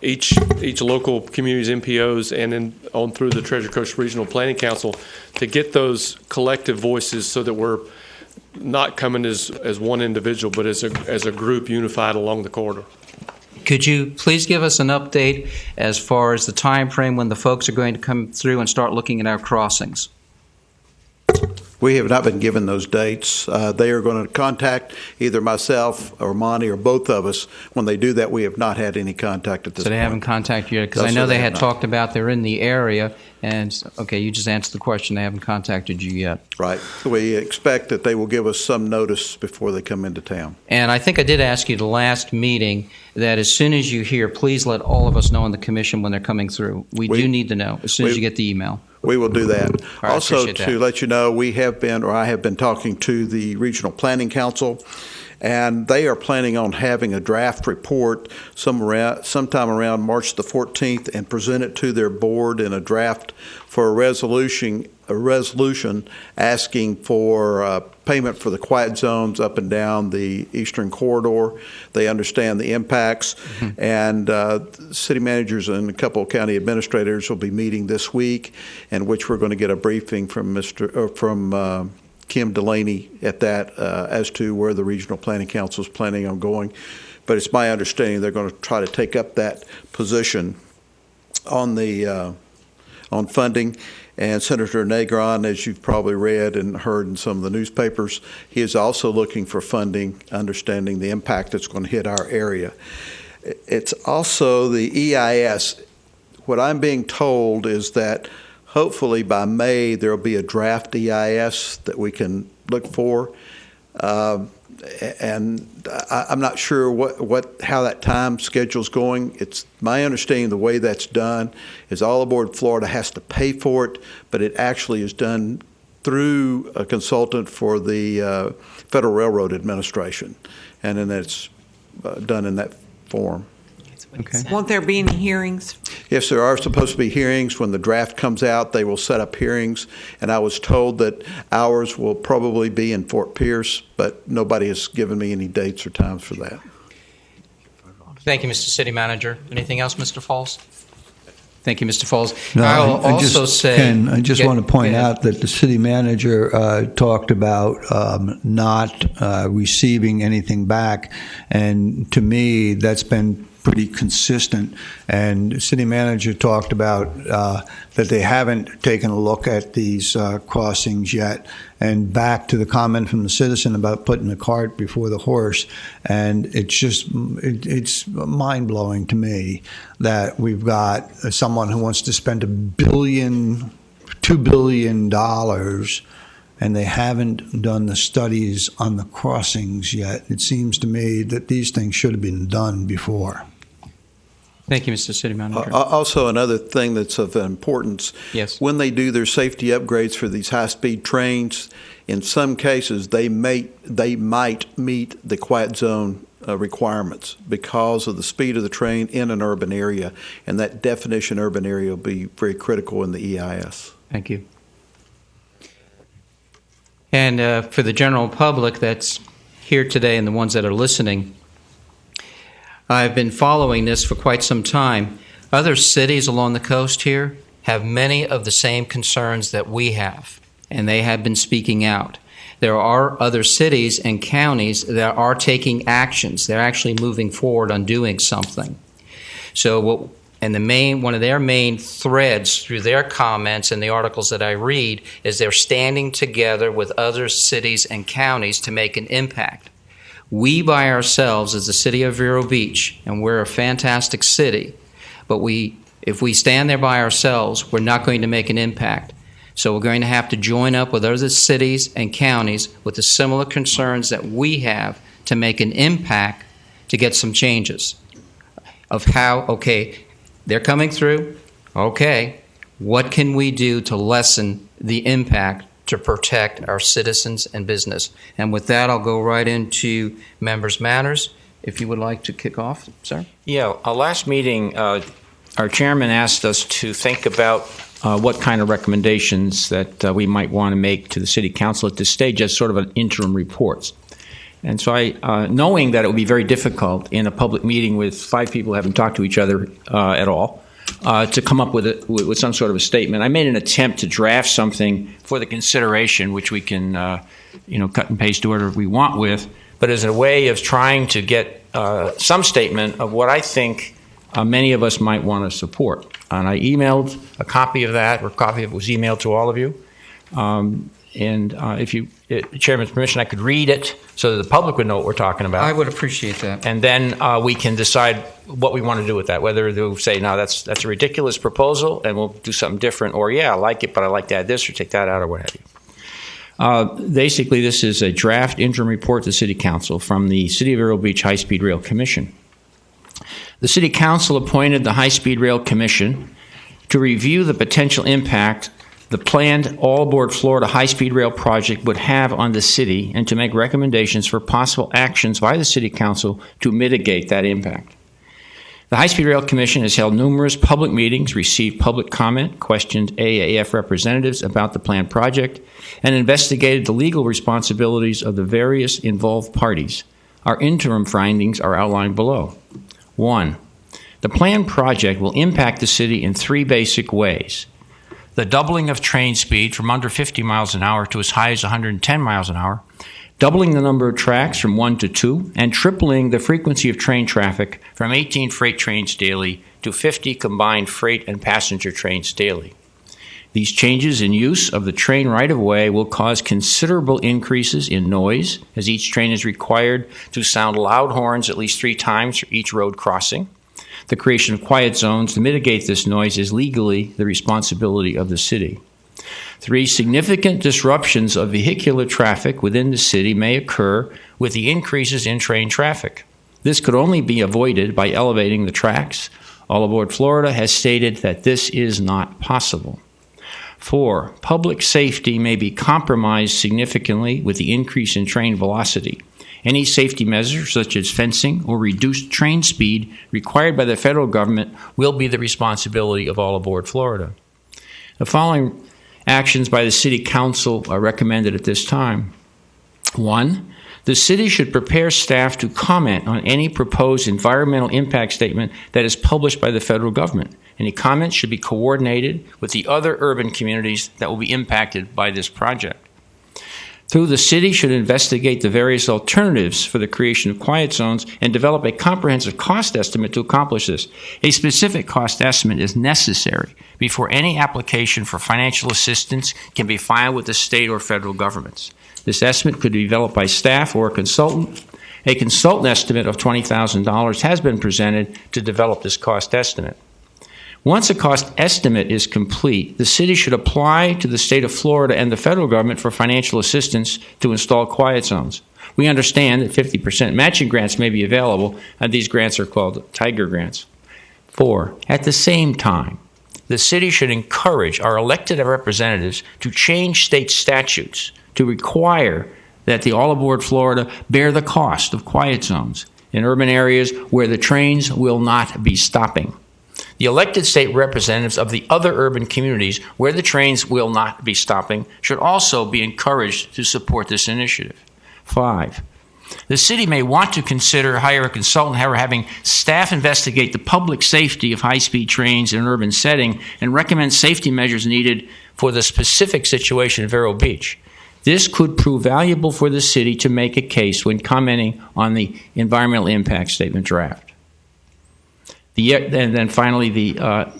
each local community's MPOs, and then on through the Treasure Coast Regional Planning Council to get those collective voices so that we're not coming as one individual, but as a group unified along the corridor. Could you please give us an update as far as the time frame when the folks are going to come through and start looking at our crossings? We have not been given those dates. They are going to contact either myself or Monty or both of us. When they do that, we have not had any contact at this point. So they haven't contacted you yet? Because I know they had talked about they're in the area, and, okay, you just answered the question. They haven't contacted you yet. Right. We expect that they will give us some notice before they come into town. And I think I did ask you the last meeting that as soon as you hear, please let all of us know in the commission when they're coming through. We do need to know as soon as you get the email. We will do that. Right, also, to let you know, I have been talking to the Regional Planning Council, and they are planning on having a draft report sometime around March the 14th and present it to their board in a draft for a resolution asking for payment for the quiet zones up and down the eastern corridor. They understand the impacts, and city managers and a couple of county administrators will be meeting this week, in which we're going to get a briefing from Kim Delaney at that as to where the Regional Planning Council is planning on going. But it's my understanding they're going to try to take up that position on the on funding. And Senator Negron, as you've probably read and heard in some of the newspapers, he is also looking for funding, understanding the impact it's going to hit our area. It's also the EIS. What I'm being told is that hopefully by May there will be a draft EIS that we can look for. And I'm not sure how that time schedule is going. It's my understanding the way that's done is All Aboard Florida has to pay for it, but it actually is done through a consultant for the Federal Railroad Administration, and then it's done in that form. Okay. Won't there be any hearings? Yes, there are supposed to be hearings. When the draft comes out, they will set up hearings. And I was told that ours will probably be in Fort Pierce, but nobody has given me any dates or times for that. Thank you, Mr. City Manager. Anything else, Mr. Falls? Thank you, Mr. Falls. No, I'll I also just, say... Ken, I just want to point out that the city manager talked about not receiving anything back. And to me, that's been pretty consistent. And the city manager talked about that they haven't taken a look at these crossings yet. And back to the comment from the citizen about putting the cart before the horse. And it's just, it's mind-blowing to me that we've got someone who wants to spend $2 billion, and they haven't done the studies on the crossings yet. It seems to me that these things should have been done before. Thank you, Mr. City Manager. Also, another thing that's of importance, Yes. when they do their safety upgrades for these high-speed trains, in some cases, they might meet the quiet zone requirements because of the speed of the train in an urban area, and that definition urban area will be very critical in the EIS. Thank you. And for the general public that's here today and the ones that are listening, I've been following this for quite some time. Other cities along the coast here have many of the same concerns that we have, and they have been speaking out. There are other cities and counties that are taking actions. They're actually moving forward on doing something. So one of their main threads through their comments and the articles that I read is they're standing together with other cities and counties to make an impact. We by ourselves, as the city of Vero Beach, and we're a fantastic city, but if we stand there by ourselves, we're not going to make an impact. So we're going to have to join up with other cities and counties with the similar concerns that we have to make an impact to get some changes of how, okay, they're coming through, okay, what can we do to lessen the impact to protect our citizens and business? And with that, I'll go right into members' matters. If you would like to kick off, sir. Yeah, last meeting, our chairman asked us to think about what kind of recommendations that we might want to make to the city council at this stage as sort of an interim reports. And so knowing that it would be very difficult in a public meeting with 5 people who haven't talked to each other at all, to come up with some sort of a statement, I made an attempt to draft something for the consideration, which we can cut and paste to whatever we want with, but as a way of trying to get some statement of what I think many of us might want to support. And I emailed a copy of that, or a copy of it was emailed to all of you. And if you, Chairman's permission, I could read it so that the public would know what we're talking about. I would appreciate that. And then we can decide what we want to do with that, whether they'll say, no, that's a ridiculous proposal and we'll do something different, or yeah, I like it, but I like to add this or take that out or what have you. Basically, this is a draft interim report to the City Council from the City of Vero Beach High-Speed Rail Commission. The City Council appointed the High-Speed Rail Commission to review the potential impact the planned all-aboard Florida high-speed rail project would have on the city and to make recommendations for possible actions by the City Council to mitigate that impact. The High-Speed Rail Commission has held numerous public meetings, received public comment, questioned AAF representatives about the planned project, and investigated the legal responsibilities of the various involved parties. Our interim findings are outlined below. 1. The planned project will impact the city in 3 basic ways. The doubling of train speed from under 50 miles an hour to as high as 110 miles an hour, doubling the number of tracks from 1 to 2, and tripling the frequency of train traffic from 18 freight trains daily to 50 combined freight and passenger trains daily. These changes in use of the train right-of-way will cause considerable increases in noise, as each train is required to sound loud horns at least 3 times for each road crossing. The creation of quiet zones to mitigate this noise is legally the responsibility of the city. 3, significant disruptions of vehicular traffic within the city may occur with the increases in train traffic. This could only be avoided by elevating the tracks. All Aboard Florida has stated that this is not possible. 4, public safety may be compromised significantly with the increase in train velocity. Any safety measures, such as fencing or reduced train speed required by the federal government, will be the responsibility of All Aboard Florida. The following actions by the City Council are recommended at this time. 1, the city should prepare staff to comment on any proposed environmental impact statement that is published by the federal government. Any comments should be coordinated with the other urban communities that will be impacted by this project. 2, the city should investigate the various alternatives for the creation of quiet zones and develop a comprehensive cost estimate to accomplish this. A specific cost estimate is necessary before any application for financial assistance can be filed with the state or federal governments. This estimate could be developed by staff or a consultant. A consultant estimate of $20,000 has been presented to develop this cost estimate. Once a cost estimate is complete, the city should apply to the state of Florida and the federal government for financial assistance to install quiet zones. We understand that 50% matching grants may be available, and these grants are called Tiger grants. 4, at the same time, the city should encourage our elected representatives to change state statutes to require that the All Aboard Florida bear the cost of quiet zones in urban areas where the trains will not be stopping. The elected state representatives of the other urban communities where the trains will not be stopping should also be encouraged to support this initiative. 5, the city may want to consider hire a consultant or having staff investigate the public safety of high-speed trains in an urban setting and recommend safety measures needed for the specific situation at Vero Beach. This could prove valuable for the city to make a case when commenting on the environmental impact statement draft. And then finally, the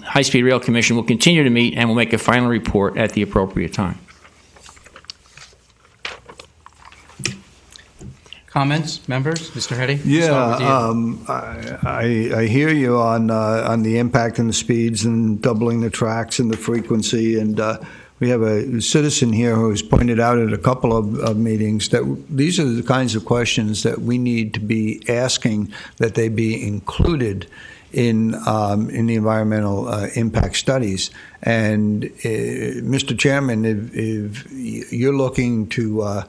High-Speed Rail Commission will continue to meet and will make a final report at the appropriate time. Comments, members? Mr. Hetty? Yeah, I hear you on the impact and the speeds and doubling the tracks and the frequency. And we have a citizen here who has pointed out at a couple of meetings that these are the kinds of questions that we need to be asking, that they be included in the environmental impact studies. And Mr. Chairman, if you're looking to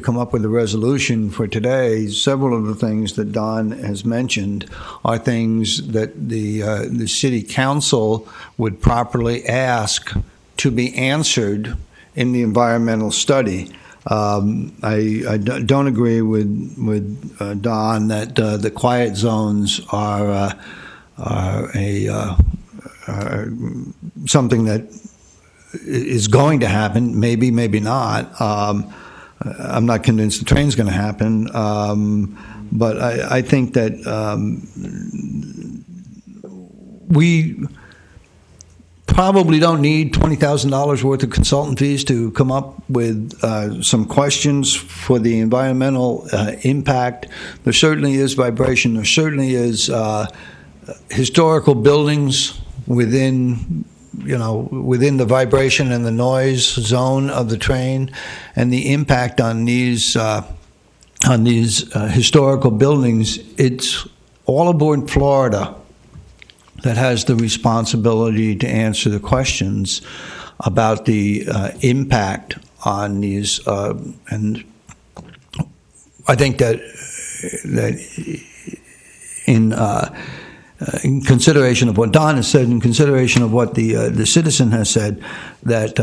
come up with a resolution for today, several of the things that Don has mentioned are things that the City Council would properly ask to be answered in the environmental study. I don't agree with Don that the quiet zones are something that is going to happen. Maybe, maybe not. I'm not convinced the train's going to happen. But I think that we probably don't need $20,000 worth of consultant fees to come up with some questions for the environmental impact. There certainly is vibration. There certainly is historical buildings within the vibration and the noise zone of the train, and the impact on these historical buildings. It's All Aboard Florida that has the responsibility to answer the questions about the impact on these, and I think that in consideration of what Don has said, in consideration of what the citizen has said, that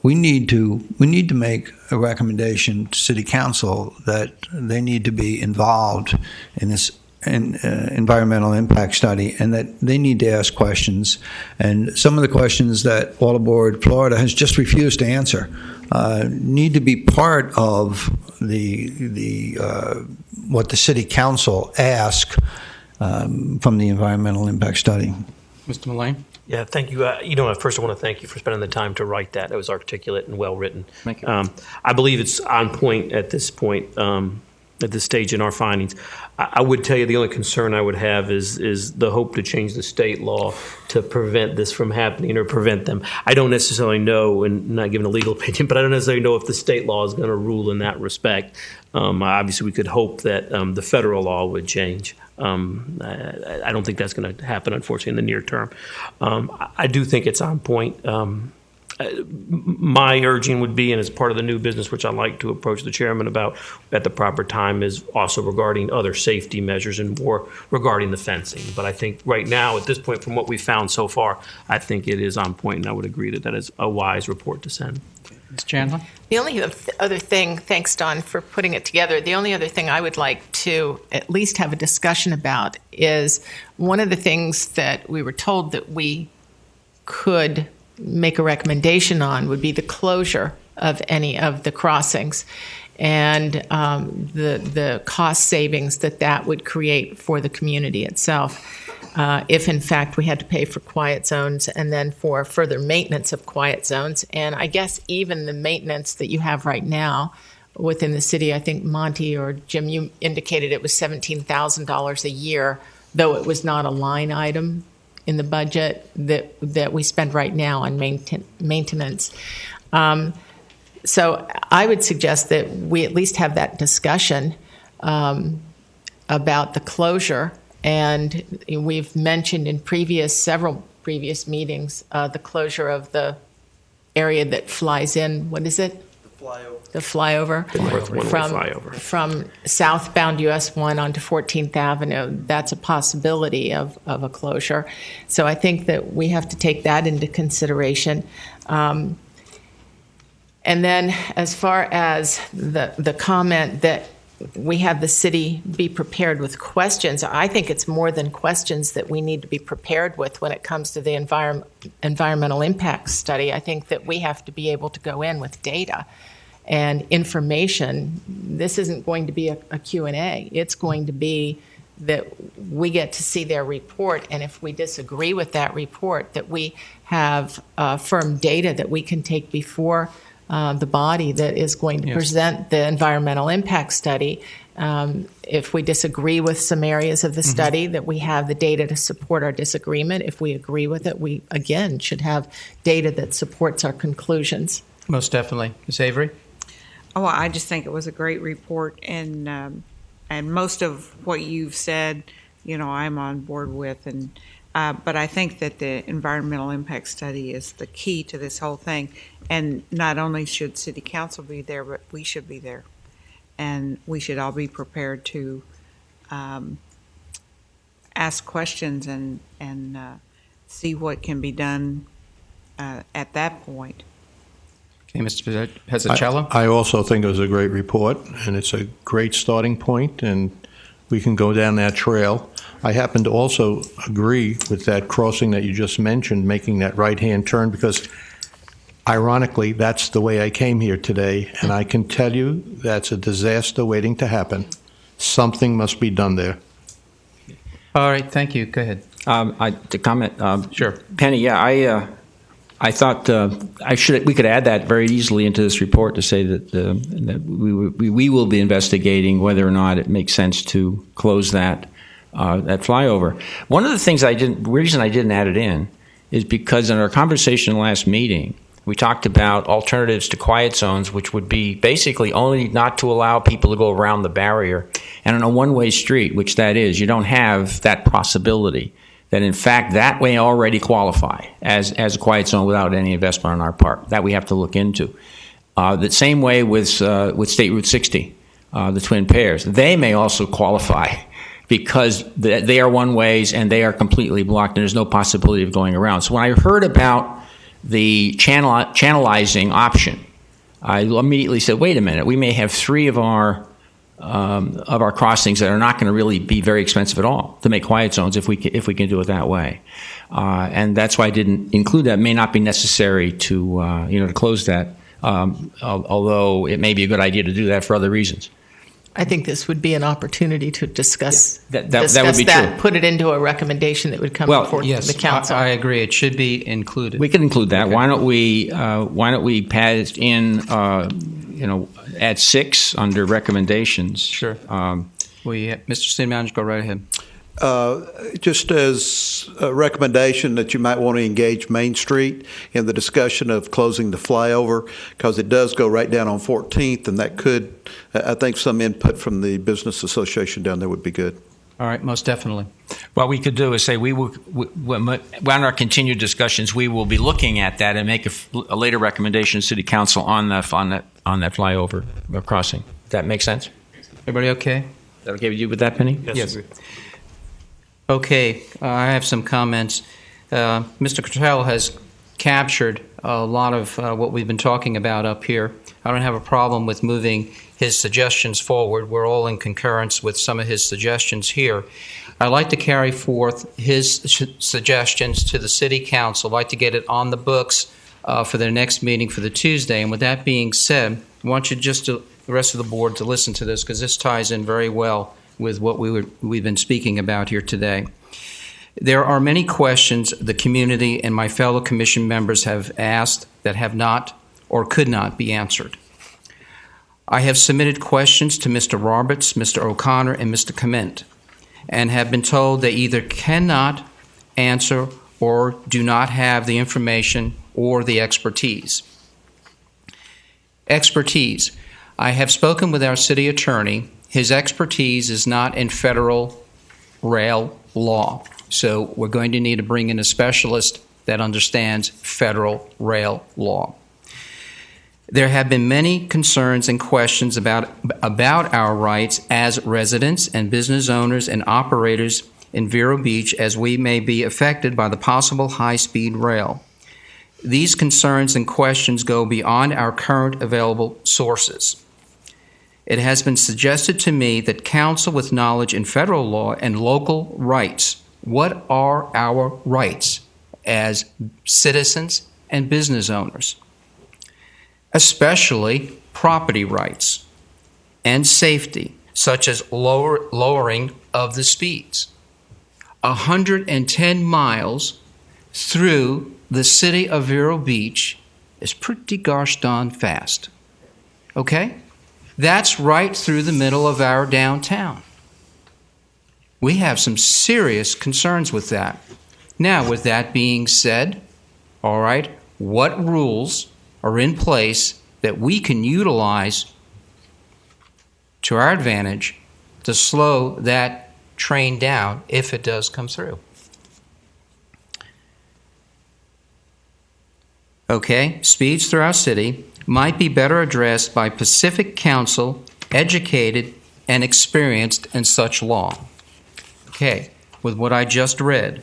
we need to make a recommendation to City Council that they need to be involved in this environmental impact study, and that they need to ask questions. And some of the questions that All Aboard Florida has just refused to answer need to be part of the what the City Council asks from the environmental impact study. Mr. Mullane? Yeah, thank you. First I want to thank you for spending the time to write that. It was articulate and well written. Thank you. I believe it's on point at this stage in our findings. I would tell you the only concern I would have is the hope to change the state law to prevent this from happening or prevent them. I don't necessarily know, and not giving a legal opinion, but I don't necessarily know if the state law is going to rule in that respect. Obviously, we could hope that the federal law would change. I don't think that's going to happen, unfortunately, in the near term. I do think it's on point. My urging would be, and as part of the new business, which I'd like to approach the chairman about at the proper time, is also regarding other safety measures and more regarding the fencing. But I think right now, at this point, from what we've found so far, I think it is on point, and I would agree that is a wise report to send. Ms. Chandler? The only other thing, thanks, Don, for putting it together, the only other thing I would like to at least have a discussion about is one of the things that we were told that we could make a recommendation on would be the closure of any of the crossings and the cost savings that would create for the community itself. If, in fact, we had to pay for quiet zones and then for further maintenance of quiet zones. And I guess even the maintenance that you have right now within the city, I think Monty or Jim, you indicated it was $17,000 a year, though it was not a line item in the budget that we spend right now on maintenance. So I would suggest that we at least have that discussion about the closure And we've mentioned in several previous meetings the closure of the area that flies in. What is it? The flyover. From southbound US 1 onto 14th Avenue. That's a possibility of a closure. So I think that we have to take that into consideration. And then as far as the comment that we have the city be prepared with questions, I think it's more than questions that we need to be prepared with when it comes to the environmental impact study. I think that we have to be able to go in with data and information. This isn't going to be a Q&A. It's going to be that we get to see their report, and if we disagree with that report, that we have firm data that we can take before the body that is going to present the environmental impact study. If we disagree with some areas of the study, that we have the data to support our disagreement. If we agree with it, we, again, should have data that supports our conclusions. Most definitely. Ms. Avery? Oh, I just think it was a great report, and most of what you've said, I'm on board with, but I think that the environmental impact study is the key to this whole thing, and not only should City Council be there, but we should be there, and we should all be prepared to ask questions and see what can be done at that point. Okay, Mr. Pezzacello? I also think it was a great report, and it's a great starting point, and we can go down that trail. I happen to also agree with that crossing that you just mentioned, making that right-hand turn, because ironically, that's the way I came here today, and I can tell you that's a disaster waiting to happen. Something must be done there. All right, thank you. Go ahead. To comment. Sure. Penny, yeah, I thought we could add that very easily into this report to say that we will be investigating whether or not it makes sense to close that flyover. One of the things reason I didn't add it in is because in our conversation last meeting, we talked about alternatives to quiet zones, which would be basically only not to allow people to go around the barrier. And on a one-way street, which that is, you don't have that possibility. That in fact that may already qualify as a quiet zone without any investment on our part. That we have to look into. The same way with State Route 60, the twin pairs. They may also qualify because they are one ways and they are completely blocked and there's no possibility of going around. So when I heard about the channelizing option, I immediately said, wait a minute, we may have three of our crossings that are not going to really be very expensive at all to make quiet zones if we can do it that way, and that's why I didn't include that. It may not be necessary to to close that, although it may be a good idea to do that for other reasons. I think this would be an opportunity to discuss that would be true. Put it into a recommendation that would come before the council. I agree. It should be included. We could include that. Okay. Why don't we pass in at 6 under recommendations? Sure. Mr. City Manager, go right ahead. Just as a recommendation that you might want to engage Main Street in the discussion of closing the flyover, because it does go right down on 14th, and that could, I think some input from the Business Association down there would be good. All right, most definitely. What we could do is say on our continued discussions, we will be looking at that and make a later recommendation to City Council on that flyover crossing. Does that make sense? Everybody okay? Is that okay with you with that, Penny? Yes. Okay, I have some comments. Mr. Cottrell has captured a lot of what we've been talking about up here. I don't have a problem with moving his suggestions forward. We're all in concurrence with some of his suggestions here. I'd like to carry forth his suggestions to the City Council. I'd like to get it on the books for their next meeting for the Tuesday. And with that being said, I want you the rest of the board to listen to this, because this ties in very well with what we've been speaking about here today. There are many questions the community and my fellow commission members have asked that have not or could not be answered. I have submitted questions to Mr. Roberts, Mr. O'Connor, and Mr. Clement, and have been told they either cannot answer or do not have the information or the expertise. Expertise. I have spoken with our city attorney. His expertise is not in federal rail law. So we're going to need to bring in a specialist that understands federal rail law. There have been many concerns and questions about our rights as residents and business owners and operators in Vero Beach, as we may be affected by the possible high-speed rail. These concerns and questions go beyond our current available sources. It has been suggested to me that counsel with knowledge in federal law and local rights, what are our rights as citizens and business owners? Especially property rights and safety, such as lowering of the speeds. 110 miles through the city of Vero Beach is pretty gosh darn fast. Okay? That's right through the middle of our downtown. We have some serious concerns with that. Now, with that being said, all right, what rules are in place that we can utilize to our advantage to slow that train down if it does come through? Okay, speeds through our city might be better addressed by Pacific Council, educated and experienced in such law. Okay, with what I just read.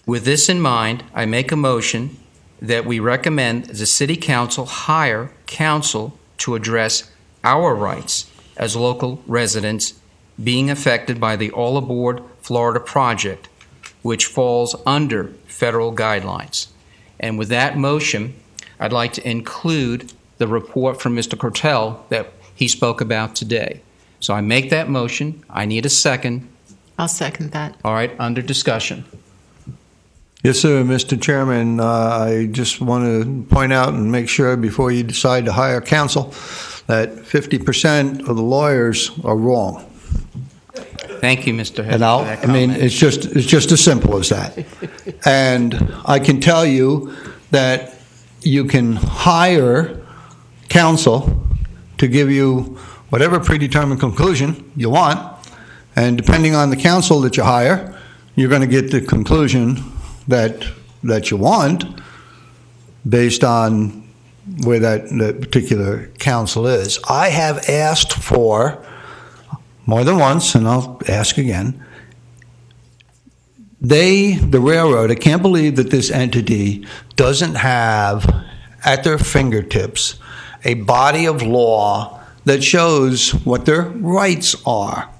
With this in mind, I make a motion that we recommend the City Council hire counsel to address our rights as local residents being affected by the All Aboard Florida project, which falls under federal guidelines. And with that motion, I'd like to include the report from Mr. Cortell that he spoke about today. So I make that motion. I need a second. I'll second that. All right, under discussion. Yes, sir, Mr. Chairman. I just want to point out and make sure before you decide to hire counsel that 50% of the lawyers are wrong. Thank you, Mr. Head. And it's just as simple as that. And I can tell you that you can hire counsel to give you whatever predetermined conclusion you want, and depending on the counsel that you hire, you're going to get the conclusion that you want based on where that particular counsel is. I have asked for more than once, and I'll ask again. The railroad, I can't believe that this entity doesn't have at their fingertips a body of law that shows what their rights are.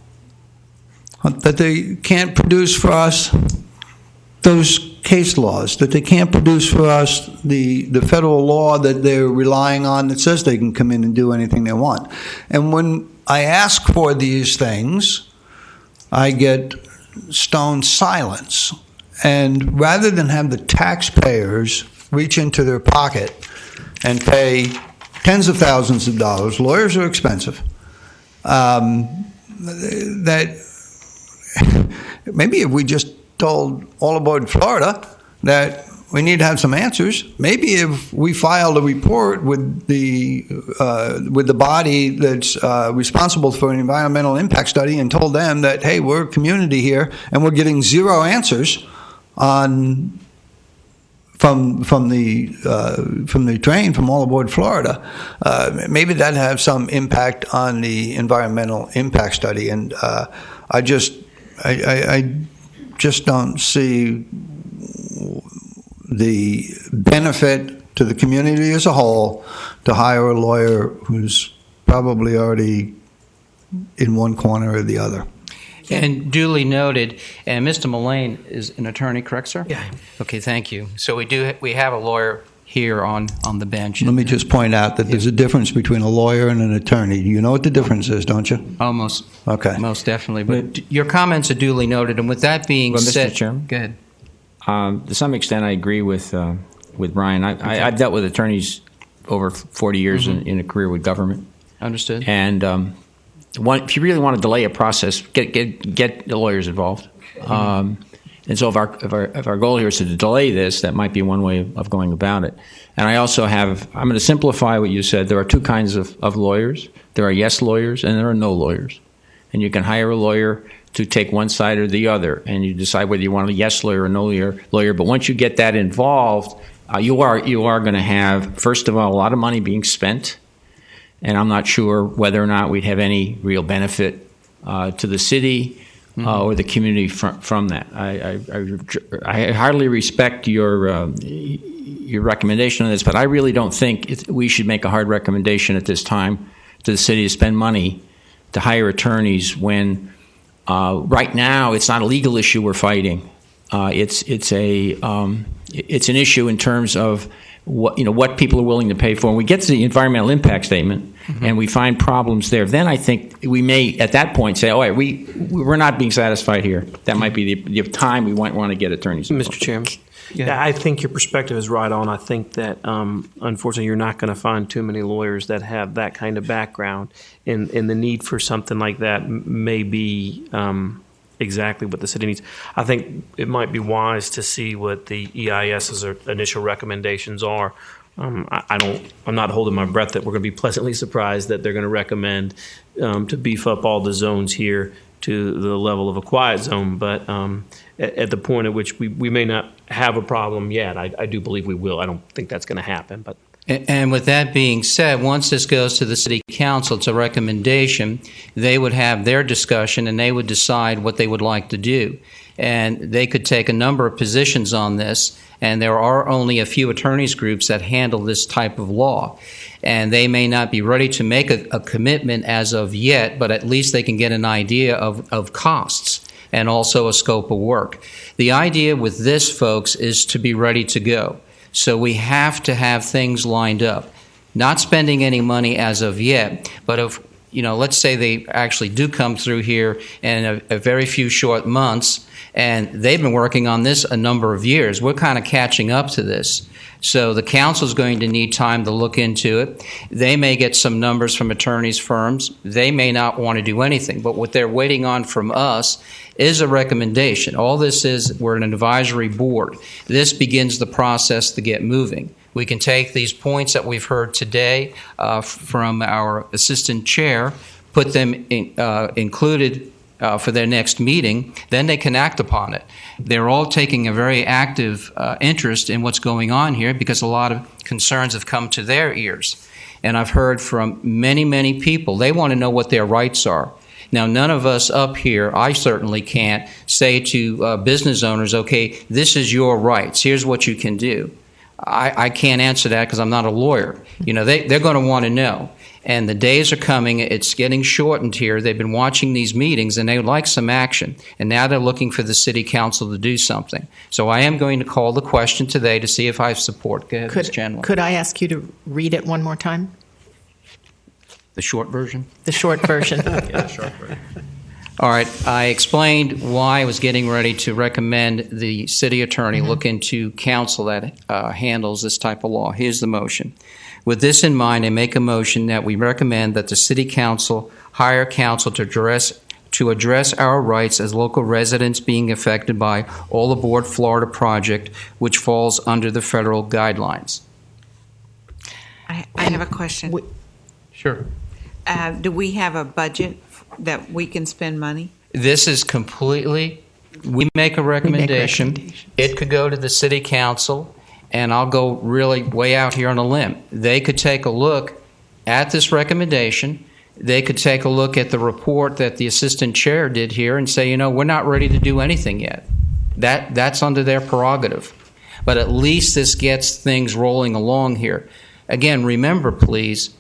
That they can't produce for us those case laws, that they can't produce for us the federal law that they're relying on that says they can come in and do anything they want. And when I ask for these things, I get stone silence. And rather than have the taxpayers reach into their pocket and pay tens of thousands of dollars, lawyers are expensive, that maybe if we just told All Aboard Florida that we need to have some answers. Maybe if we filed a report with the body that's responsible for an environmental impact study and told them that, hey, we're a community here and we're getting zero answers from the train from All Aboard Florida, maybe that'd have some impact on the environmental impact study. And I just don't see the benefit to the community as a whole to hire a lawyer who's probably already in one corner or the other. And duly noted. And Mr. Mullane is an attorney, correct, sir? Yeah. Okay, thank you. So we have a lawyer here on the bench. Let me just point out that there's a difference between a lawyer and an attorney. You know what the difference is, don't you? Almost. Okay. Most definitely. But your comments are duly noted. And with that being said, Mr. Chairman, go ahead. To some extent, I agree with Brian. I've dealt with attorneys over 40 years in a career with government. Understood. And if you really want to delay a process, get the lawyers involved. And so if our goal here is to delay this, that might be one way of going about it. And I also I'm going to simplify what you said. There are two kinds of lawyers. There are yes lawyers and there are no lawyers. and you can hire a lawyer to take one side or the other, and you decide whether you want a yes lawyer or no lawyer. But once you get that involved, you are going to have, first of all, a lot of money being spent, and I'm not sure whether or not we'd have any real benefit to the city or the community from that. I highly respect your recommendation on this, but I really don't think we should make a hard recommendation at this time to the city to spend money to hire attorneys when right now it's not a legal issue we're fighting. It's an issue in terms of what people are willing to pay for. When we get to the environmental impact statement and we find problems there, then I think we may at that point say, "Oh, we're not being satisfied here." That might be the time we might want to get attorneys involved. Mr. Chairman. Yeah, I think your perspective is right on. I think that, unfortunately, you're not going to find too many lawyers that have that kind of background, and the need for something like that may be exactly what the city needs. I think it might be wise to see what the EIS's initial recommendations are. I'm not holding my breath that we're going to be pleasantly surprised that they're going to recommend to beef up all the zones here to the level of a quiet zone, but at the point at which we may not have a problem yet, I do believe we will. I don't think that's going to happen, but. And with that being said, once this goes to the City Council, it's a recommendation. They would have their discussion and they would decide what they would like to do. And they could take a number of positions on this, and there are only a few attorneys groups that handle this type of law. And they may not be ready to make a commitment as of yet, but at least they can get an idea of costs and also a scope of work. The idea with this, folks, is to be ready to go. So we have to have things lined up. Not spending any money as of yet, but if, let's say they actually do come through here in a very few short months, and they've been working on this a number of years. We're kind of catching up to this. So the council's going to need time to look into it. They may get some numbers from attorneys' firms. They may not want to do anything. But what they're waiting on from us is a recommendation. All this is, we're an advisory board. This begins the process to get moving. We can take these points that we've heard today from our assistant chair, put them included for their next meeting, then they can act upon it. They're all taking a very active interest in what's going on here because a lot of concerns have come to their ears. And I've heard from many, many people, they want to know what their rights are. Now, none of us up here, I certainly can't, say to business owners, okay, this is your rights, here's what you can do. I can't answer that because I'm not a lawyer. They're going to want to know. And the days are coming. It's getting shortened here. They've been watching these meetings, and they would like some action. And now they're looking for the city council to do something. So I am going to call the question today to see if I have support. Go ahead, Ms. Chandler. Could I ask you to read it one more time? The short version? The short version. Yeah, short version. All right. I explained why I was getting ready to recommend the city attorney look into counsel that handles this type of law. Here's the motion. With this in mind, I make a motion that we recommend that the City Council hire counsel to address our rights as local residents being affected by All Aboard Florida project, which falls under the federal guidelines. I have a question. Sure. Do we have a budget that we can spend money? This is completely, we make a recommendation. It could go to the City Council. And I'll go really way out here on a limb. They could take a look at this recommendation. They could take a look at the report that the assistant chair did here and say, we're not ready to do anything yet. That's under their prerogative. But at least this gets things rolling along here. Again, remember, please,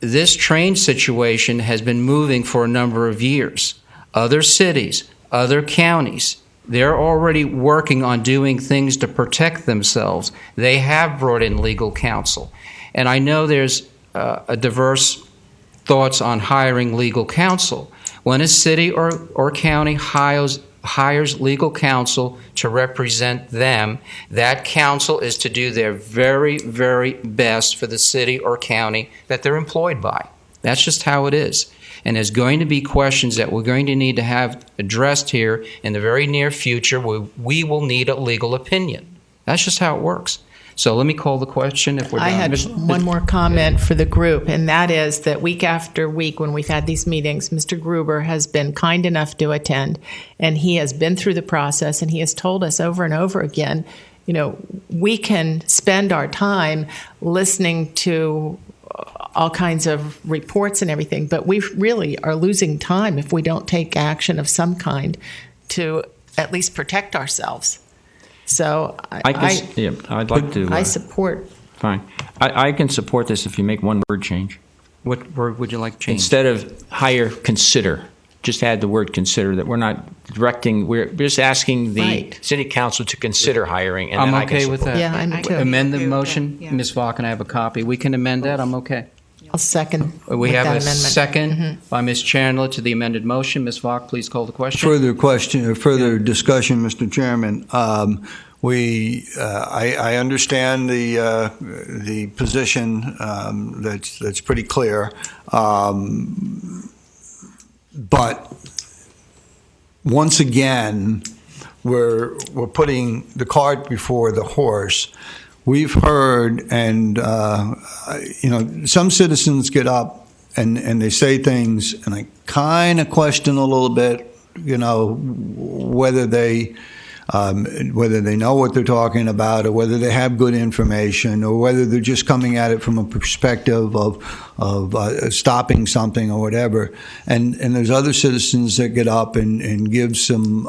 this train situation has been moving for a number of years. Other cities, other counties, they're already working on doing things to protect themselves. They have brought in legal counsel. And I know there's a diverse thoughts on hiring legal counsel. When a city or county hires legal counsel to represent them, that counsel is to do their very, very best for the city or county that they're employed by. That's just how it is. And there's going to be questions that we're going to need to have addressed here in the very near future where we will need a legal opinion. That's just how it works. So let me call the question if we're done. I had Ms. one more comment for the group, and that is that week after week when we've had these meetings, Mr. Gruber has been kind enough to attend, and he has been through the process, and he has told us over and over again, you know, we can spend our time listening to all kinds of reports and everything, but we really are losing time if we don't take action of some kind to at least protect ourselves. So I'd like to. I support. Fine. I can support this if you make one word change. What word would you like changed? Instead of hire, consider. Just add the word consider, that we're not directing, we're just asking the city council to consider hiring. And I'm then okay with that. Yeah, I'm too. Amend the motion. Ms. Falk and I have a copy. We can amend that. I'm okay. I'll second. We have a amendment. second by Ms. Chandler to the amended motion. Ms. Falk, please call the question. Further discussion, Mr. Chairman. I understand the position that's pretty clear, but once again, we're putting the cart before the horse. We've heard, and some citizens get up and they say things, and I kind of question a little bit, whether they know what they're talking about, or whether they have good information, or whether they're just coming at it from a perspective of stopping something or whatever. And there's other citizens that get up and give some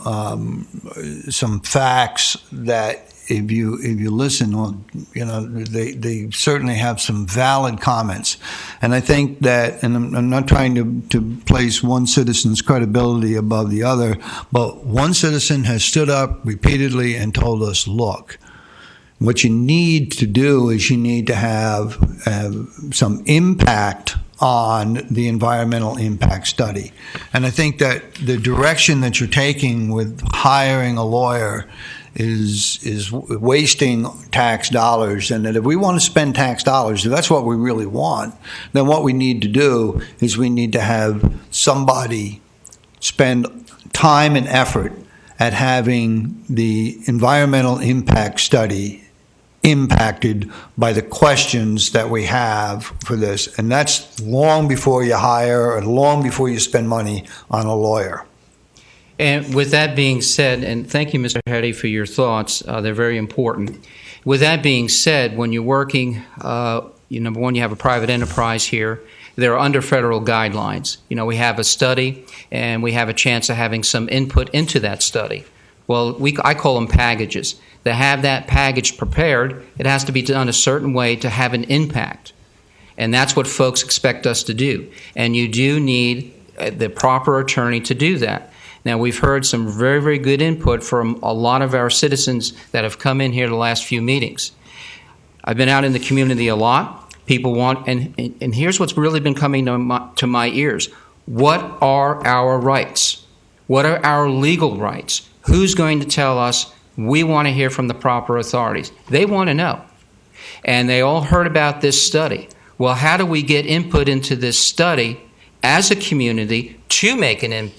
facts that, if you listen, they certainly have some valid comments. And I think that, and I'm not trying to place one citizen's credibility above the other, but one citizen has stood up repeatedly and told us, look, what you need to do is you need to have some impact on the environmental impact study. And I think that the direction that you're taking with hiring a lawyer is wasting tax dollars, and that if we want to spend tax dollars, if that's what we really want, then what we need to do is we need to have somebody spend time and effort at having the environmental impact study impacted by the questions that we have for this. And that's long before you hire or long before you spend money on a lawyer. And with that being said, and thank you, Mr. Hetty, for your thoughts. They're very important. With that being said, when you're working, number one, you have a private enterprise here. They're under federal guidelines. We have a study, and we have a chance of having some input into that study. Well, I call them packages. To have that package prepared, it has to be done a certain way to have an impact. And that's what folks expect us to do. And you do need the proper attorney to do that. Now, we've heard some very, very good input from a lot of our citizens that have come in here the last few meetings. I've been out in the community a lot. People want, and here's what's really been coming to my ears. What are our rights? What are our legal rights? Who's going to tell us? We want to hear from the proper authorities. They want to know. And they all heard about this study. Well, how do we get input into this study as a community to make an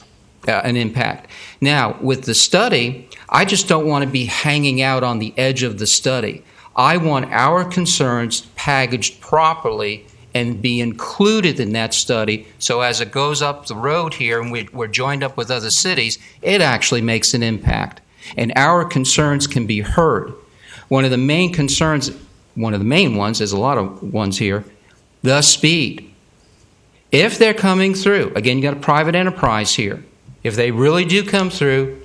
impact? Now, with the study, I just don't want to be hanging out on the edge of the study. I want our concerns packaged properly and be included in that study, so as it goes up the road here and we're joined up with other cities, it actually makes an impact. And our concerns can be heard. One of the main ones, there's a lot of ones here, the speed. If they're coming through, again, you got a private enterprise here. If they really do come through,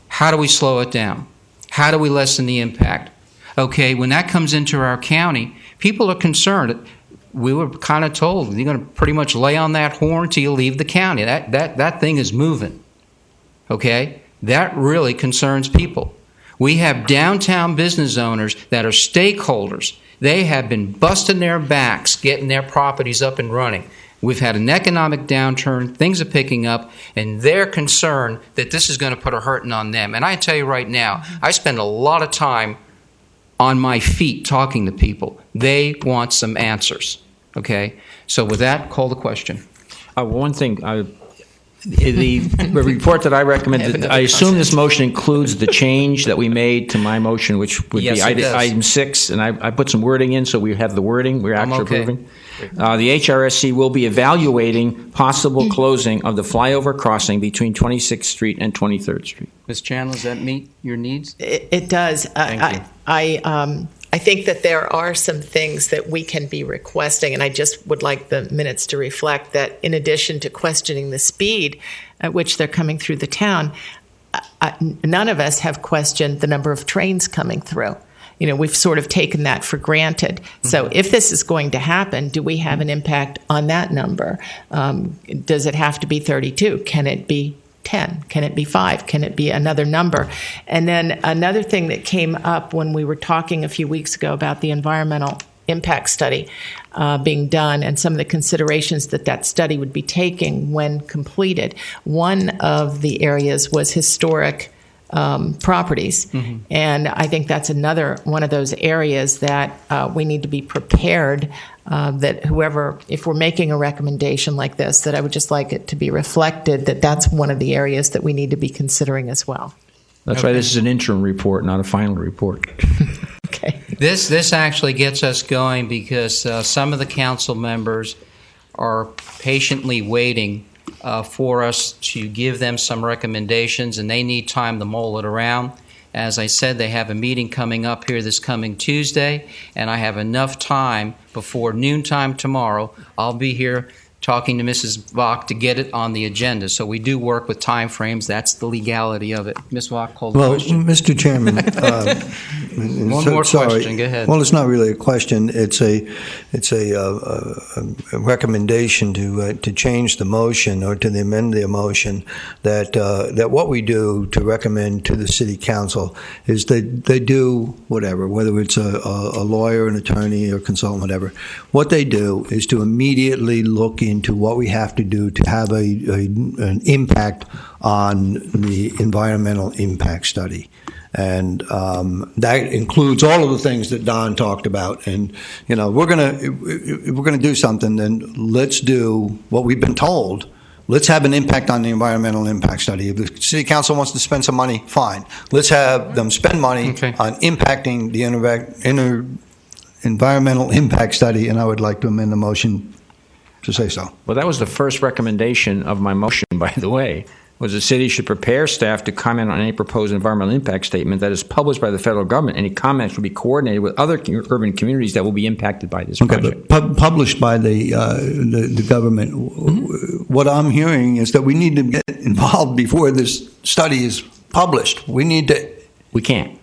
how do we slow it down? How do we lessen the impact? Okay, when that comes into our county, people are concerned. We were kind of told, you're going to pretty much lay on that horn till you leave the county. That thing is moving. Okay? That really concerns people. We have downtown business owners that are stakeholders. They have been busting their backs getting their properties up and running. We've had an economic downturn, things are picking up, and they're concerned that this is going to put a hurting on them. And I tell you right now, I spend a lot of time on my feet talking to people. They want some answers. Okay? So with that, call the question. One thing, The report that I recommend, I assume this motion includes the change that we made to my motion, which would Yes, be it does. item 6, and I put some wording in, so we have the wording. We're actually okay. approving. The HRSC will be evaluating possible closing of the flyover crossing between 26th Street and 23rd Street. Ms. Chandler, does that meet your needs? It does. Thank you. I think that there are some things that we can be requesting, and I just would like the minutes to reflect that in addition to questioning the speed at which they're coming through the town, none of us have questioned the number of trains coming through. You know, we've sort of taken that for granted. So if this is going to happen, do we have an impact on that number? Does it have to be 32? Can it be 10? Can it be 5? Can it be another number? And then another thing that came up when we were talking a few weeks ago about the environmental impact study being done and some of the considerations that that study would be taking when completed. One of the areas was historic properties. And I think that's another one of those areas that we need to be prepared that whoever, if we're making a recommendation like this, that I would just like it to be reflected that that's one of the areas that we need to be considering as well. That's why this is an interim report, not a final report. Okay. This actually gets us going because some of the council members are patiently waiting for us to give them some recommendations, and they need time to mull it around. As I said, they have a meeting coming up here this coming Tuesday, and I have enough time before noontime tomorrow. I'll be here talking to Mrs. Vach to get it on the agenda. So we do work with time frames. That's the legality of it. Ms. Vach, call the question. Mr. Chairman, One more question. Go ahead. Well, it's not really a question. It's a recommendation to change the motion or to amend the motion that what we do to recommend to the city council is they do whatever, whether it's a lawyer, an attorney, or consultant, whatever. What they do is to immediately look into what we have to do to have an impact on the environmental impact study. And that includes all of the things that Don talked about. And if we're gonna do something, then let's do what we've been told. Let's have an impact on the environmental impact study. If the city council wants to spend some money, fine. Let's have them spend money on impacting the environmental impact study. And I would like to amend the motion to say so. Well, that was the first recommendation of my motion, by the way, was the city should prepare staff to comment on any proposed environmental impact statement that is published by the federal government. Any comments will be coordinated with other urban communities that will be impacted by this project. But published by the government. What I'm hearing is that we need to get involved before this study is published. We can't.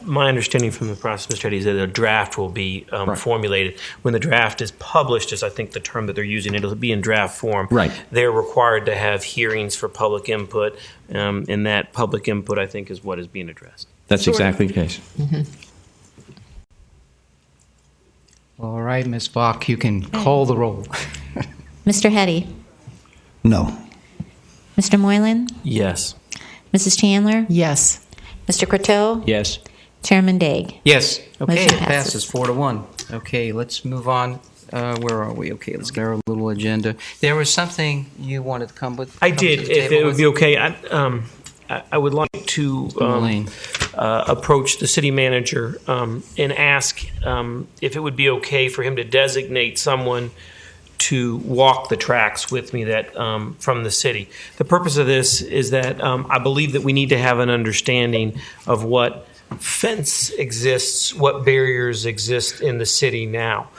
My understanding from the process, Mr. Eddy, is that a draft will be formulated. When the draft is published, is I think the term that they're using, it'll be in draft form. Right. They're required to have hearings for public input, and that public input, I think, is what is being addressed. That's exactly the case. All right, Ms. Vach, you can call the roll. Mr. Hetty? No. Mr. Moylan? Yes. Mrs. Chandler? Yes. Mr. Croteau? Yes. Chairman Daig? Yes. Okay, Motion it passes 4-1. Okay, let's move on. Where are we? Okay, let's get our little agenda. There was something you wanted to come with. I did, if it would be okay. I would like to approach the city manager and ask if it would be okay for him to designate someone to walk the tracks with me that from the city. The purpose of this is that I believe that we need to have an understanding of what fence exists, what barriers exist in the city now.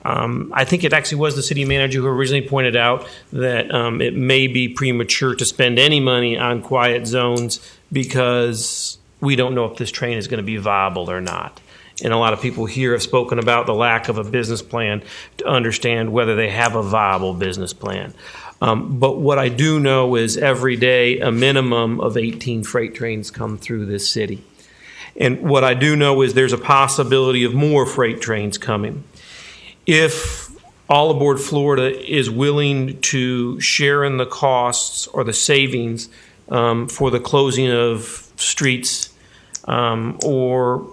I think it actually was the city manager who originally pointed out that it may be premature to spend any money on quiet zones because we don't know if this train is going to be viable or not. And a lot of people here have spoken about the lack of a business plan to understand whether they have a viable business plan. But what I do know is every day a minimum of 18 freight trains come through this city. And what I do know is there's a possibility of more freight trains coming. If All Aboard Florida is willing to share in the costs or the savings for the closing of streets or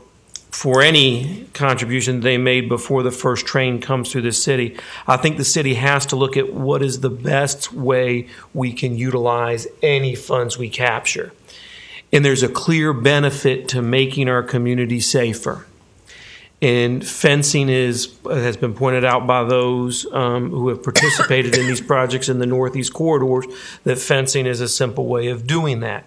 for any contribution they made before the first train comes through the city. I think the city has to look at what is the best way we can utilize any funds we capture. And there's a clear benefit to making our community safer. And fencing has been pointed out by those who have participated in these projects in the Northeast corridors, that fencing is a simple way of doing that.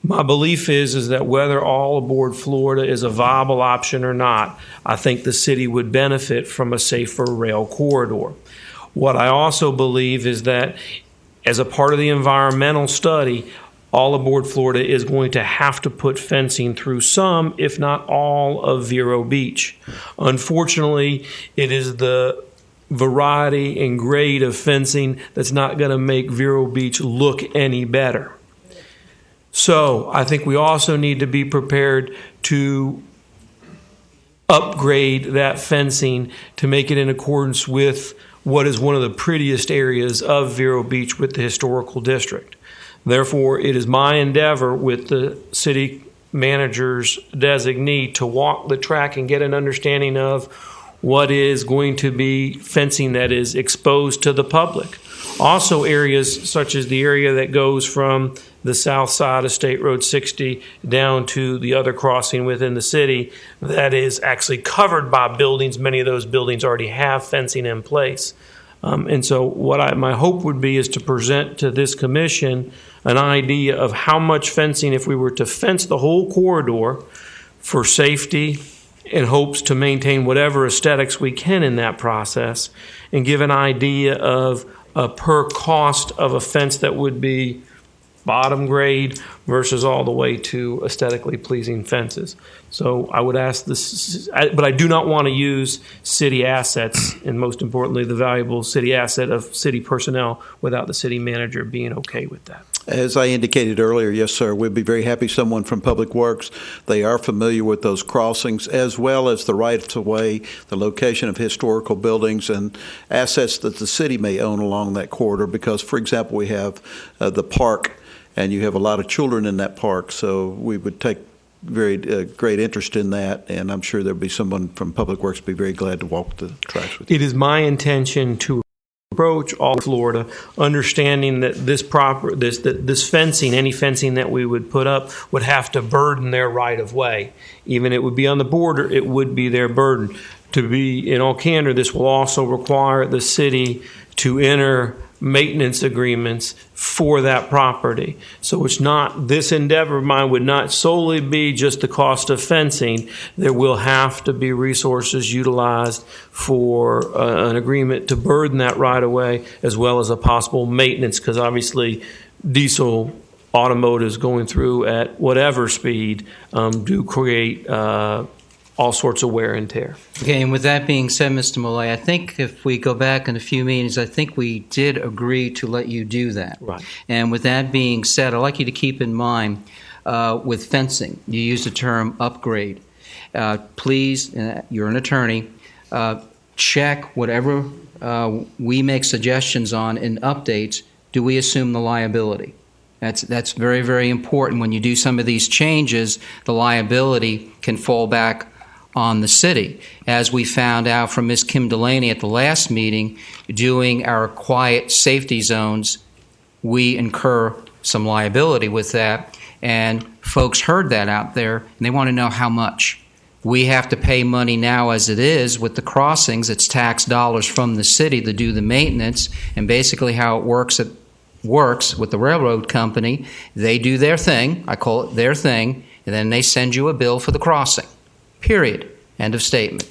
My belief is that whether All Aboard Florida is a viable option or not, I think the city would benefit from a safer rail corridor. What I also believe is that as a part of the environmental study, All Aboard Florida is going to have to put fencing through some, if not all, of Vero Beach. Unfortunately, it is the variety and grade of fencing that's not going to make Vero Beach look any better. So I think we also need to be prepared to upgrade that fencing to make it in accordance with what is one of the prettiest areas of Vero Beach with the historical district. Therefore, it is my endeavor with the city manager's designee to walk the track and get an understanding of what is going to be fencing that is exposed to the public. Also, areas such as the area that goes from the south side of State Road 60 down to the other crossing within the city that is actually covered by buildings. Many of those buildings already have fencing in place. And so what my hope would be is to present to this commission an idea of how much fencing, if we were to fence the whole corridor for safety in hopes to maintain whatever aesthetics we can in that process, and give an idea of a per cost of a fence that would be bottom grade versus all the way to aesthetically pleasing fences. So I would ask this, but I do not want to use city assets, and most importantly, the valuable city asset of city personnel, without the city manager being okay with that. As I indicated earlier, yes, sir, we'd be very happy someone from Public Works. They are familiar with those crossings, as well as the rights-of-way, the location of historical buildings, and assets that the city may own along that corridor. Because, for example, we have the park, and you have a lot of children in that park, so we would take very great interest in that, and I'm sure there'll be someone from Public Works be very glad to walk the tracks with you. It is my intention to approach all of Florida, understanding that this fencing, any fencing that we would put up, would have to burden their right of way. Even it would be on the border, it would be their burden. To be in all candor, this will also require the city to enter maintenance agreements for that property. So it's not, this endeavor of mine would not solely be just the cost of fencing. There will have to be resources utilized for an agreement to burden that right away, as well as a possible maintenance, because obviously diesel automotives going through at whatever speed do create all sorts of wear and tear. Okay, and with that being said, Mr. Molay, I think if we go back in a few meetings, I think we did agree to let you do that. Right. And with that being said, I'd like you to keep in mind with fencing, you use the term upgrade. Please, you're an attorney, check whatever we make suggestions on in updates, do we assume the liability? That's very, very important. When you do some of these changes, the liability can fall back on the city. As we found out from Ms. Kim Delaney at the last meeting, doing our quiet safety zones, we incur some liability with that. And folks heard that out there, and they want to know how much. We have to pay money now as it is with the crossings. It's tax dollars from the city to do the maintenance. And basically how it works with the railroad company, they do their thing, I call it their thing, and then they send you a bill for the crossing. Period. End of statement.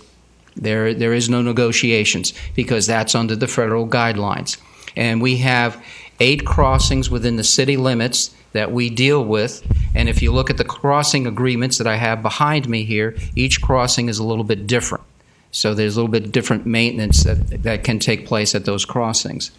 There is no negotiations, because that's under the federal guidelines. And we have 8 crossings within the city limits that we deal with. And if you look at the crossing agreements that I have behind me here, each crossing is a little bit different. So there's a little bit different maintenance that can take place at those crossings.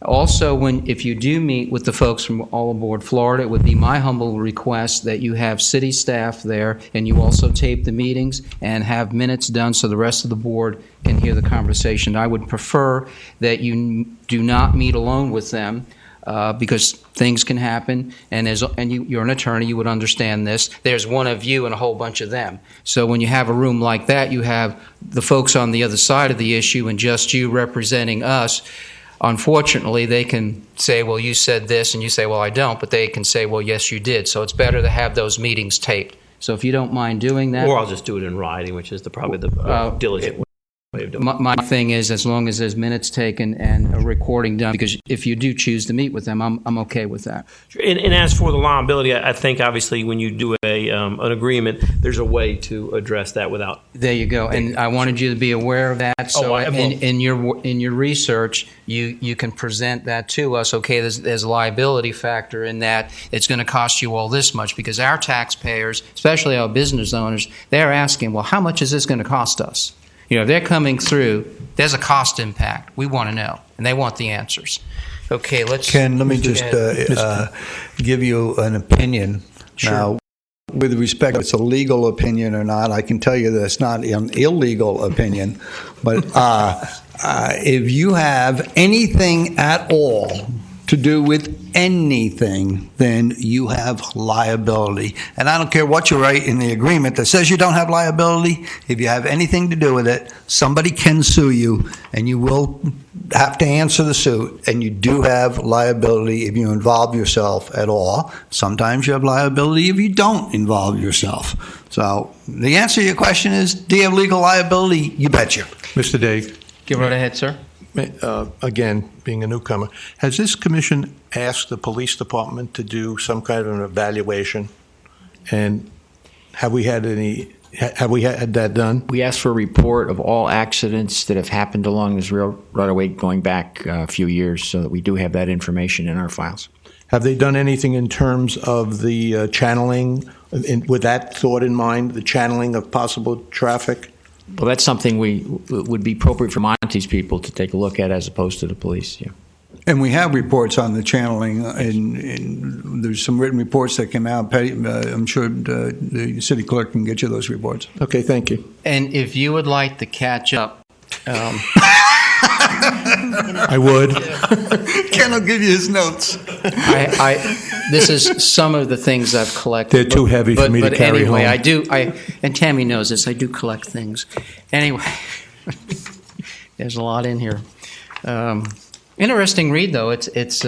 Also, if you do meet with the folks from All Aboard Florida, it would be my humble request that you have city staff there, and you also tape the meetings and have minutes done so the rest of the board can hear the conversation. I would prefer that you do not meet alone with them. because things can happen, and you're an attorney, you would understand this. There's one of you and a whole bunch of them. So when you have a room like that, you have the folks on the other side of the issue and just you representing us. Unfortunately, they can say, well, you said this, and you say, well, I don't, but they can say, well, yes, you did. So it's better to have those meetings taped. So if you don't mind doing that. Or I'll just do it in writing, which is probably the diligent way of doing it. My thing is, as long as there's minutes taken and a recording done, because if you do choose to meet with them, I'm okay with that. And as for the liability, I think obviously when you do an agreement, there's a way to address that without. There you go. And I wanted you to be aware of that. So in your research, you can present that to us. Okay, there's a liability factor in that it's going to cost you all this much, because our taxpayers, especially our business owners, they're asking, well, how much is this going to cost us? They're coming through. There's a cost impact. We want to know, and they want the answers. Okay, Ken, let me just give you an opinion. Sure. Now, with respect to it's a legal opinion or not, I can tell you that it's not an illegal opinion. But if you have anything at all to do with anything, then you have liability. And I don't care what you write in the agreement that says you don't have liability. If you have anything to do with it, somebody can sue you, and you will have to answer the suit. And you do have liability if you involve yourself at all. Sometimes you have liability if you don't involve yourself. So the answer to your question is, do you have legal liability? You betcha. Mr. Daig. Go right ahead, sir. Again, being a newcomer, has this commission asked the police department to do some kind of an evaluation? And have we had that done? We asked for a report of all accidents that have happened along this rail right-of-way going back a few years, so that we do have that information in our files. Have they done anything in terms of the channeling, with that thought in mind, the channeling of possible traffic? Well, that's something would be appropriate for Monty's people to take a look at as opposed to the police. Yeah. And we have reports on the channeling, and there's some written reports that came out. I'm sure the city clerk can get you those reports. Okay, thank you. And if you would like to catch up, I would. Ken will give you his notes. This is some of the things I've collected. They're too heavy for me to carry home. I do. And Tammy knows this. I do collect things. Anyway, there's a lot in here. Interesting read, though. It's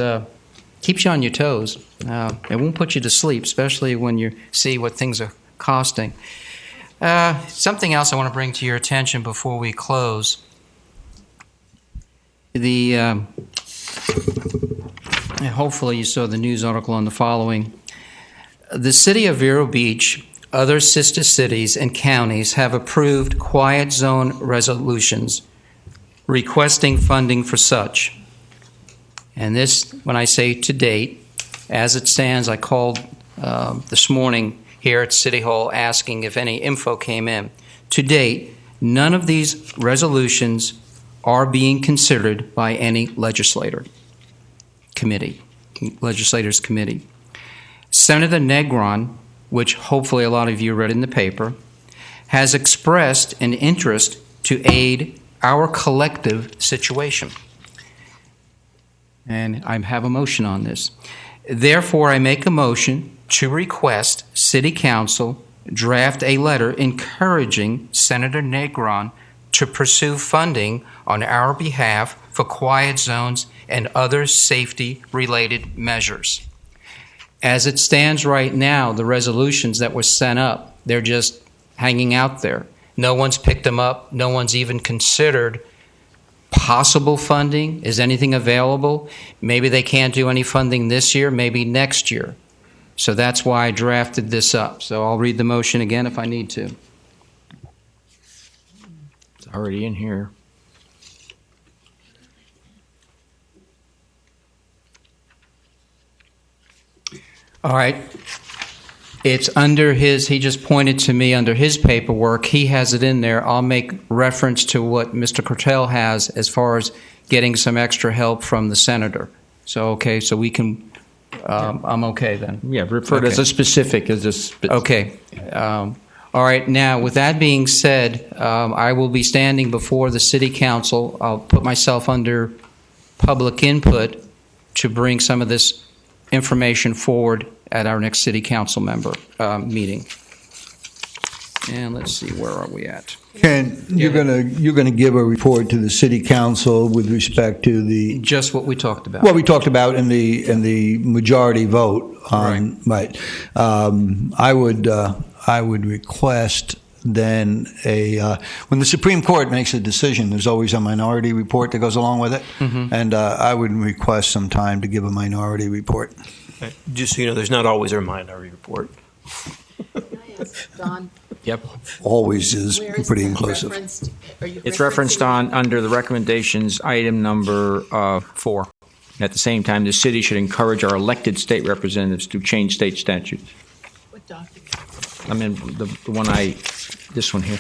keeps you on your toes. It won't put you to sleep, especially when you see what things are costing. Something else I want to bring to your attention before we close. Hopefully you saw the news article on the following. The city of Vero Beach, other sister cities and counties have approved quiet zone resolutions requesting funding for such. And this, when I say to date, as it stands, I called this morning here at City Hall asking if any info came in. To date, none of these resolutions are being considered by any legislators committee. Senator Negron, which hopefully a lot of you read in the paper, has expressed an interest to aid our collective situation. And I have a motion on this. Therefore, I make a motion to request City Council draft a letter encouraging Senator Negron to pursue funding on our behalf for quiet zones and other safety-related measures. As it stands right now, the resolutions that were sent up, they're just hanging out there. No one's picked them up. No one's even considered possible funding. Is anything available? Maybe they can't do any funding this year, maybe next year. So that's why I drafted this up. So I'll read the motion again if I need to. It's already in here. All right. It's under his, he just pointed to me under his paperwork. He has it in there. I'll make reference to what Mr. Cortell has as far as getting some extra help from the senator. So, okay, so we can, I'm okay then. Yeah, referred as a specific. Okay. All right, now with that being said, I will be standing before the City Council. I'll put myself under public input to bring some of this information forward at our next city council member meeting. And let's see, where are we at? Ken, you're gonna give a report to the city council with respect to the just what we talked about. What we talked about in the majority vote on right. I would request then when the Supreme Court makes a decision, there's always a minority report that goes along with it, and I would request some time to give a minority report. Just so you know, there's not always a minority report. Don? Yep. Always is Where pretty that inclusive. referenced? Are you It's referenced referencing- under the recommendations, item number 4. At the same time, the city should encourage our elected state representatives to change state statutes. What document? I mean, the one this one here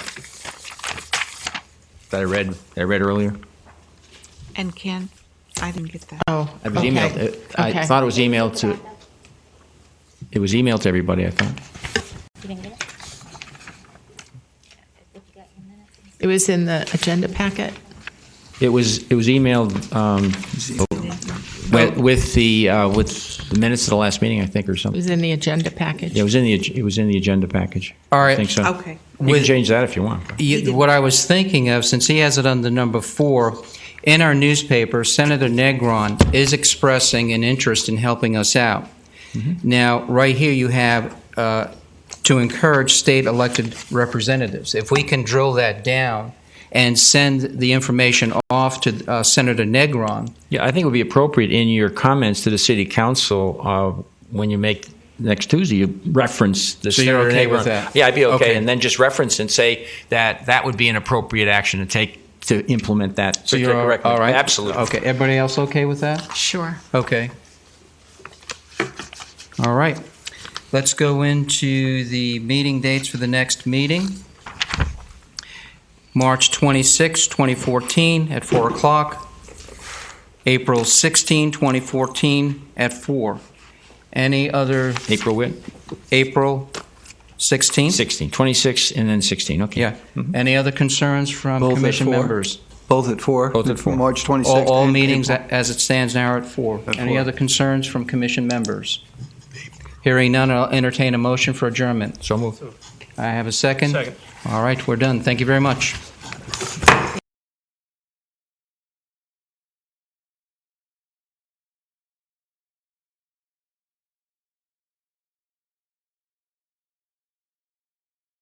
that I read earlier. And Ken, I didn't get that. Oh, It was emailed. I thought it was emailed to. It was emailed to everybody, I thought. You didn't get it? It was in the agenda packet. It was emailed with the minutes of the last meeting, I think, or It something. was in the agenda package. Yeah, it was in the agenda package. All right. I think so. Okay. We can change that if you want. What I was thinking of, since he has it under number 4, in our newspaper, Senator Negron is expressing an interest in helping us out. Now, right here you have to encourage state elected representatives. If we can drill that down and send the information off to Senator Negron. Yeah, I think it would be appropriate in your comments to the city council when you make next Tuesday, you reference the So you're Senator okay Negron. with that? Yeah, I'd be okay. Okay. And then just reference and say that would be an appropriate action to take to implement that. So you're all right? Absolutely. Okay. Everybody else okay with that? Sure. Okay. All right. Let's go into the meeting dates for the next meeting. March 26, 2014 at 4 o'clock. April 16, 2014 at 4. Any other? April what? April 16? 16. 26 and then 16. Okay. Yeah. Any other concerns from Both at commission 4? members? Both at 4? Both at 4. March 26th. All and meetings April. as it stands now are at 4. At Any 4. other concerns from commission members? Hearing none, I'll entertain a motion for adjournment. So moved. I have a second. Second. All right, we're done. Thank you very much.